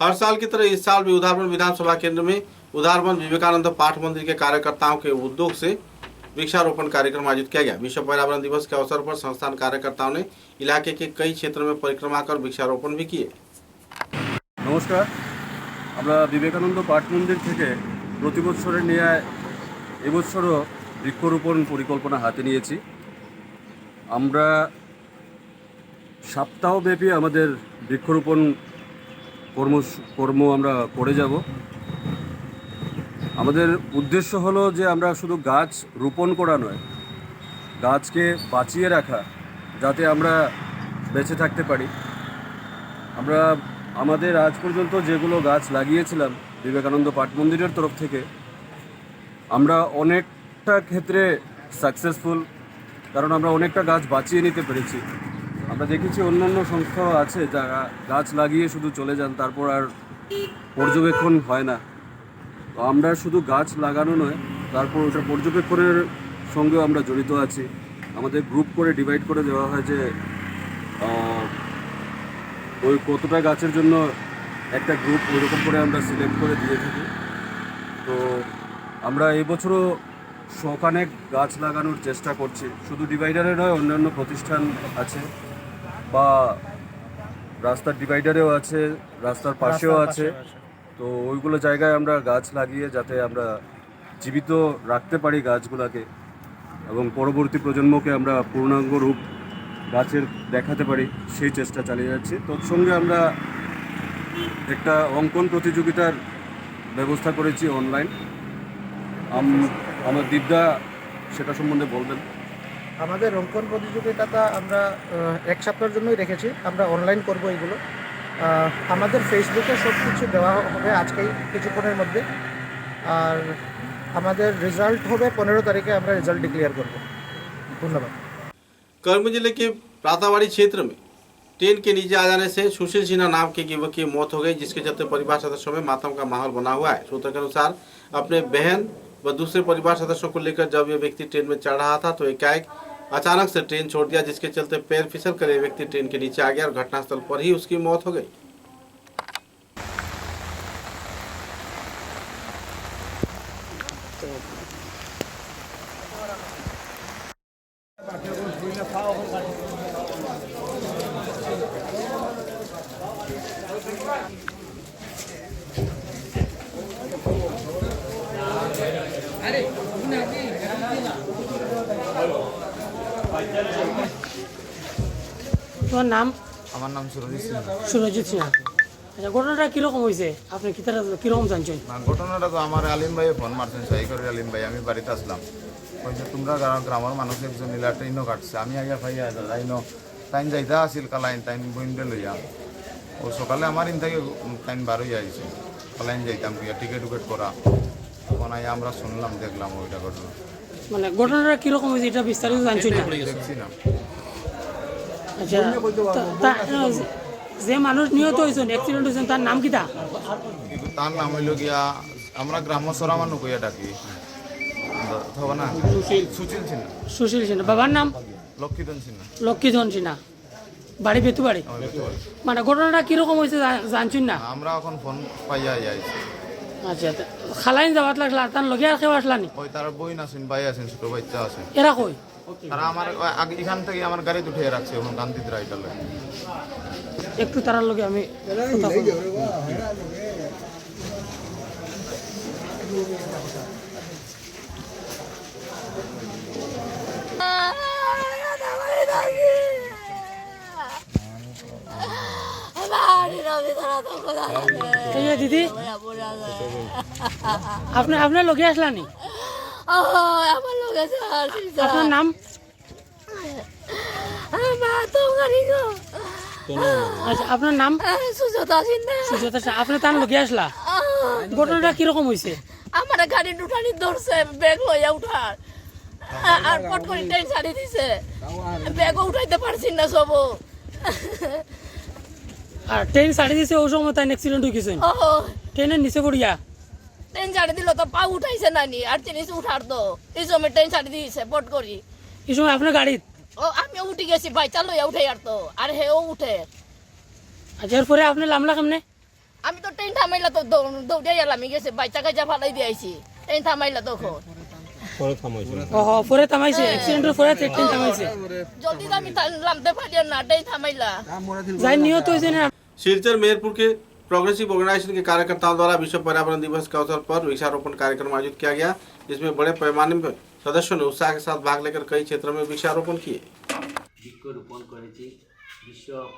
हर साल की तरह इस साल भी उधारबंद विधानसभा केंद्र में उधारबंद विवेकानंद पाठ मंदिर के कार्यकर्ताओं के उद्योग से वृक्षारोपण कार्यक्रम आयोजित किया गया। विश्व पर्यावरण दिवस के अवसर पर संस्थान कार्यकर्ताओं ने इलाके के कई क्षेत्रों में परिक्रमा कर वृक्षारोपण भी किए। नमस्कार, আমরা বিবেকানন্দ পাঠ মন্দির থেকে প্রতি বছরের নিয়ে এবছরও বৃক্ষরোপণ পরিকল্পনা হাতে নিয়েছি। আমরা সপ্তাহব্যাপী আমাদের বৃক্ষরোপণ কর্ম আমরা করে যাব। আমাদের উদ্দেশ্য হলো যে আমরা শুধু গাছ রোপণ করা নয়, গাছকে বাঁচিয়ে রাখা, যাতে আমরা বেঁচে থাকতে পারি। আমরা আমাদের আজ পর্যন্ত যেগুলো গাছ লাগিয়েছিলাম বিবেকানন্দ পাঠ মন্দিরের তরফ থেকে, আমরা অনেকটা ক্ষেত্রে সাকসেসফুল, কারণ আমরা অনেকটা গাছ বাঁচিয়ে নিতে পেরেছি। আমরা দেখেছি অন্যান্য সংস্থাও আছে যারা গাছ লাগিয়ে শুধু চলে যান, তারপর আর পর্যবেক্ষণ হয় না। তো আমরা শুধু গাছ লাগানো নয়, তারপর ওটা পর্যবেক্ষণের সঙ্গেও আমরা জড়িত আছি। আমাদের গ্রুপ করে ডিভাইড করে দেওয়া হয় যে ওই কতটা গাছের জন্য একটা গ্রুপ ওইরকম করে আমরা সিলেক্ট করে দিয়ে থাকি। তো আমরা এবছরও শখানেক গাছ লাগানোর চেষ্টা করছি। শুধু ডিভাইডারে নয়, অন্যান্য প্রতিষ্ঠান আছে বা রাস্তার ডিভাইডারেও আছে, রাস্তার পাশেও আছে। তো ওইগুলো জায়গায় আমরা গাছ লাগিয়ে যাতে আমরা জীবিত রাখতে পারি গাছগুলোকে, এবং পরবর্তী প্রজন্মকে আমরা পূর্ণাঙ্গ রূপ গাছের দেখাতে পারি, সেই চেষ্টা চালিয়ে যাচ্ছি। তৎসঙ্গে আমরা একটা অঙ্কন প্রতিযোগিতার ব্যবস্থা করেছি অনলাইন। আমার দীপদা সেটা সম্বন্ধে বলবেন। আমাদের অঙ্কন প্রতিযোগিতাটা আমরা 1 সপ্তাহের জন্যই রেখেছি। আমরা অনলাইন করব এগুলো, আমাদের ফেসবুকে সব কিছু দেওয়া হবে আজকেই কিছুক্ষণের মধ্যে। আর আমাদের রেজাল্ট হবে 15 তারিখে, আমরা রেজাল্ট ডিক্লেয়ার করব। ধন্যবাদ। कर्मी जिले के प्रातावाड़ी क्षेत्र में ट्रेन के नीचे आ जाने से सुशील सिन्हा नाम के युवक की मौत हो गई, जिसके चलते परिवार सदस्यों में मातम का माहौल बना हुआ है। सूत्रों के अनुसार अपने बहन व दूसरे परिवार सदस्यों को लेकर जब ये व्यक्ति ट्रेन में चढ़ रहा था तो एकाएक अचानक से ट्रेन छोड़ दिया, जिसके चलते पैर फिसल कर ये व्यक्ति ट्रेन के नीचे आ गया और घटनास्थल पर ही उसकी मौत हो गई। তোমার নাম? আমার নাম সুরজিৎ সিং। সুরজিৎ সিনহা। আচ্ছা, ঘটনাটা কিরকম হয়েছে, আপনি কিরকম জানছেন? ঘটনাটা তো আমার আলিম ভাই ফোন মারছেন, সহি করে আলিম ভাই, আমি বাড়িতে আসলাম, কইছে তোমরা গ্রামের মানুষ একজন ইলা ট্রেনও কাটছে। আমি আগে ভাইয়া যাইনো টাইম যাইতা আসিল কালাইন, টাইম বইনটা লইয়া ও সকালে আমার ইন থেকে টাইম বার হইয়া আইছে, কালাইন যাইতাম গিয়া টিকিট উকেট করা, তখন আমরা শুনলাম দেখলাম ওইটা ঘটনা। মানে ঘটনাটা কিরকম হয়েছে এটা বিস্তারিত জানছেন না? দেখছি না। আচ্ছা, যে মানুষ নিহত হয়েছেন, অ্যাক্সিডেন্ট হয়েছেন, তার নাম কিটা? তার নাম হইল গিয়া আমরা গ্রাম্য সরা মানুষ কইয়া ডাকি হবে না, সুশীল সিনহা। সুশীল সিনহা। বাবার নাম? লক্ষ্মীধন সিনহা। লক্ষ্মীধন সিনহা। বাড়ি বেতুবাড়ি। মানে ঘটনাটা কিরকম হয়েছে জানছেন না? আমরা এখন ফোন পাইয়া আইছি। আচ্ছা, খালাইন যাওয়াত লাগলা, তার লগে আর কেউ আসলানি? ওই তার বইন আছেন, ভাই আছেন, ছোট বাচ্চা আছে। এরা কই? তারা আমার আগে এখান থেকে আমার গাড়িতে উঠে রাখছে, এখন গান্ধীতে রাইটাল। একটু তারার লগে আমি কথা বলবো। দিদি, আপনার লগে আসলানি? আপনার নাম? আচ্ছা, আপনার নাম? সুজাতা সিনহা। আপনি তার লগে আসলা? ঘটনাটা কিরকম হয়েছে? আমার গাড়ি উঠানি ধরছে, ব্যাগ লইয়া উঠার, আর পট করে ট্রেন ছাড়ি দিছে, ব্যাগও উঠাইতে পারছি না সব। আর ট্রেন ছাড়ি দিছে ওই সময় তাই অ্যাক্সিডেন্ট হয়ে গেছে? ট্রেনের নিচে পড়িয়া? ট্রেন ছাড়ি দিল তো পা উঠাইছে নানি, আর জিনিস উঠার তো এই সময় ট্রেন ছাড়ি দিয়েছে পট করি। এই সময় আপনার গাড়ি? ও আমি উঠে গেছি, বাইচা লইয়া উঠে আর তো, আর হেও উঠে। আচ্ছা, এরপরে আপনি নামলা কেমনে? আমি তো ট্রেন থামাইলা তো দৌড়ে গেলাম, আমি গেছে বাইচা কাজা ফালাই দিয়েছি, ট্রেন থামাইলা তখন। পরে থামাইছে, অ্যাক্সিডেন্টের পরে ট্রেন থামাইছে। জলদি আমি নামতে পারি না, ট্রেন থামাইলা। যাই নিহত হয়েছে না? सिलचर मेहरपुर के प्रोग्रेसिव ऑर्गेनाइजेशन के कार्यकर्ताओं द्वारा विश्व पर्यावरण दिवस के अवसर पर वृक्षारोपण कार्यक्रम आयोजित किया गया, जिसमें बड़े पैमाने पर सदस्यों ने उत्साह के साथ भाग लेकर कई क्षेत्रों में वृक्षारोपण किए। বৃক্ষরোপণ করেছি।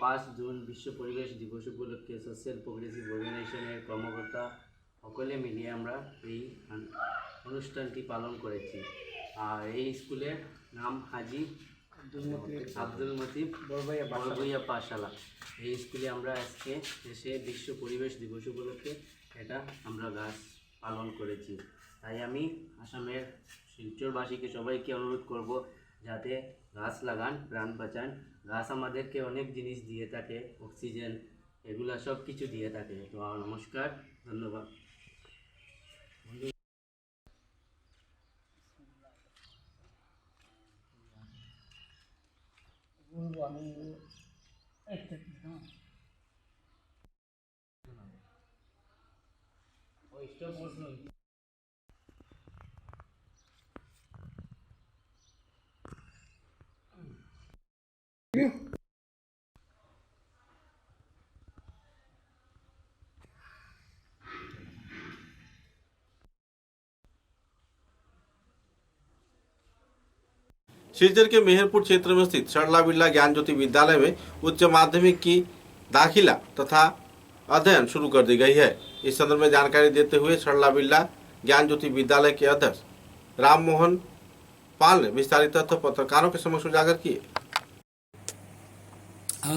5 জুন বিশ্ব পরিবেশ দিবস উপলক্ষে সোশ্যাল প্রোগ্রেসিভ অর্গানাইজেশনের কর্মকর্তা সকলে মিলিয়ে আমরা এই অনুষ্ঠানটি পালন করেছি। আর এই স্কুলের নাম হাজি আব্দুল মতিব বড়ভাইয়া পাঠশালা। এই স্কুলে আমরা আজকে এসে বিশ্ব পরিবেশ দিবস উপলক্ষে এটা আমরা গাছ পালন করেছি। তাই আমি আসামের শিলচরবাসীকে সবাইকে অনুরোধ করব যাতে গাছ লাগান, প্রাণ বাঁচান। গাছ আমাদেরকে অনেক জিনিস দিয়ে থাকে, অক্সিজেন, এগুলা সব কিছু দিয়ে থাকে। তো নমস্কার, ধন্যবাদ। सिलचर के मेहरपुर क्षेत्र में स्थित सरला बिरला ज्ञान ज्योति विद्यालय में उच्च माध्यमिक की दाखिला तथा अध्ययन शुरू कर दी गई है। इस संदर्भ में जानकारी देते हुए सरला बिरला ज्ञान ज्योति विद्यालय के अध्यक्ष राम मोहन पाल ने विस्तारित तथ्य पत्रकारों के समक्ष उजागर किए।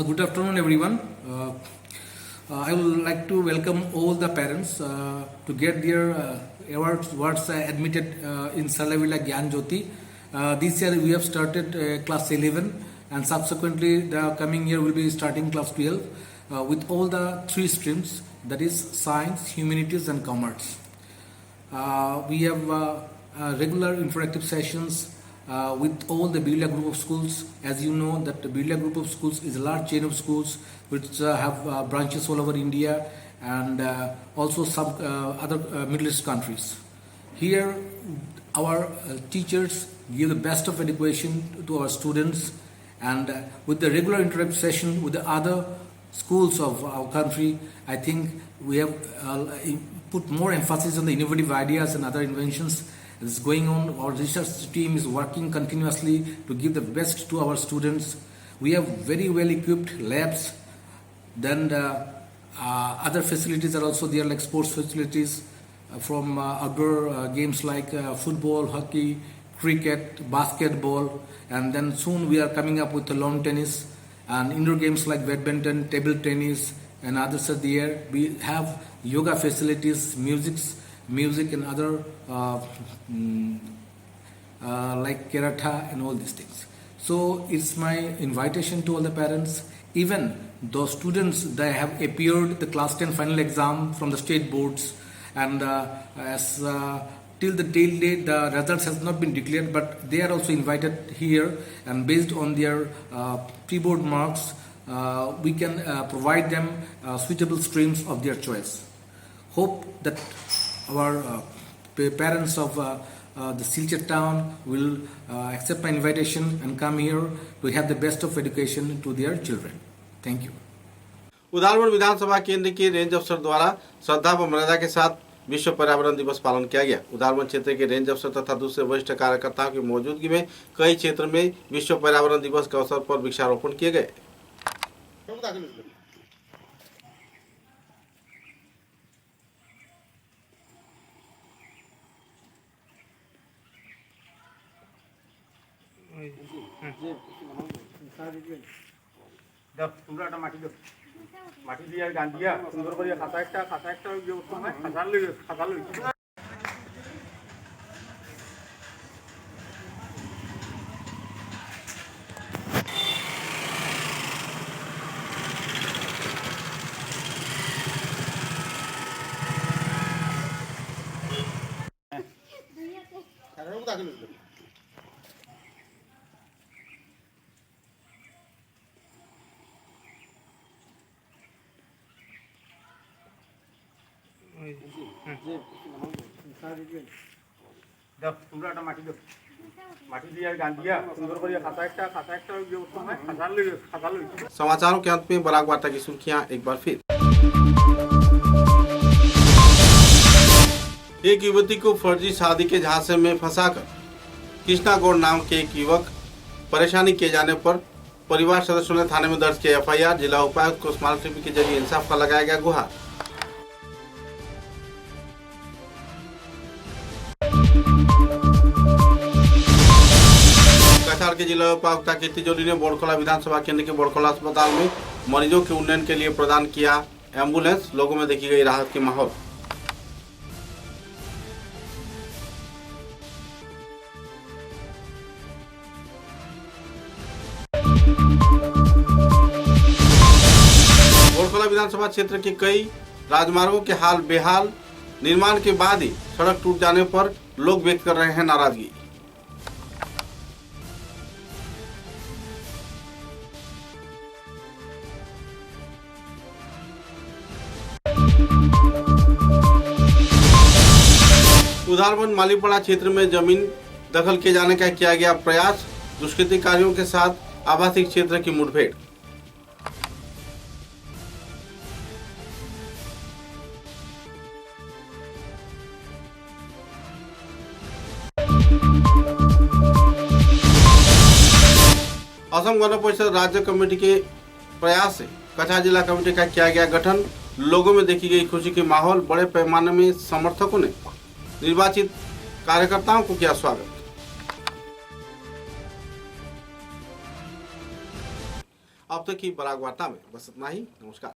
Good afternoon everyone. I would like to welcome all the parents to get their awards admitted in Salavila Gyan Jyoti. This year we have started class 11 and subsequently the coming year will be starting class 12 with all the 3 streams, that is science, humanities and commerce. We have regular interactive sessions with all the Birla Group of Schools. As you know that the Birla Group of Schools is a large chain of schools which have branches all over India and also some other Middle East countries. Here our teachers give the best of education to our students, and with the regular interactive session with the other schools of our country, I think we have put more emphasis on the innovative ideas and other inventions that is going on. Our research team is working continuously to give the best to our students. We have very well equipped labs. Then the other facilities are also there, like sports facilities from outdoor games like football, hockey, cricket, basketball, and then soon we are coming up with the lawn tennis and indoor games like badminton, table tennis, and others are there. We have yoga facilities, music and other like karate and all these things. So it's my invitation to all the parents, even those students that have appeared the class 10 final exam from the state boards, and as till the date the results has not been declared, but they are also invited here, and based on their pre-board marks we can provide them suitable streams of their choice. Hope that our parents of the Silchar town will accept my invitation and come here to have the best of education to their children. Thank you. उदालपुर विधानसभा केंद्र के range अफसर द्वारा श्रद्धा व मर्यादा के साथ विश्व पर्यावरण दिवस पालन किया गया। उदालपुर क्षेत्र के रेंज अफसर तथा दूसरे वरिष्ठ कार्यकर्ताओं की मौजूदगी में कई क्षेत्र में विश्व पर्यावरण दिवस के अवसर पर वृक्षारोपण किए गए। তোমরা একটা মাটি দাও, মাটি দিয়ে গান দিয়া সুন্দর করে খাতা একটা খাতা লই তোমরা একটা মাটি দাও, মাটি দিয়ে গান দিয়া সুন্দর করে খাতা একটা খাতা লই। समाचारों के अंत में बराक वार्ता की सुर्खियां एक बार फिर। एक युवती को फर्जी शादी के झांसे में फंसाकर कृष्णा गौड़ नाम के एक युवक परेशानी किए जाने पर परिवार सदस्यों ने थाने में दर्ज किया FIR। जिला उपायुक्त को स्मारक लिपि के जरिए इंसाफ का लगाया गया गुहार। कछार के जिला उपायुक्त कीर्ति जोली ने बोड़खोला विधानसभा केंद्र के बोड़खोला अस्पताल में मरीजों के उन्नयन के लिए प्रदान किया एम्बुलेंस। लोगों में देखी गई राहत के माहौल। बोड़खोला विधानसभा क्षेत्र के कई राजमार्गों के हाल बेहाल, निर्माण के बाद ही सड़क टूट जाने पर लोग व्यक्त कर रहे हैं नाराजगी। उदालपुर मालीपाड़ा क्षेत्र में जमीन दखल किए जाने का किया गया प्रयास। दुष्कृतिकारियों के साथ आवासीय क्षेत्र की मुठभेड़। असम गण परिषद राज्य कमेटी के प्रयास से कछार जिला कमेटी का किया गया गठन। लोगों में देखी गई खुशी के माहौल। बड़े पैमाने में समर्थकों ने निर्वाचित कार्यकर्ताओं को किया स्वागत। अब तक की बराक वार्ता में बस इतना ही। नमस्कार।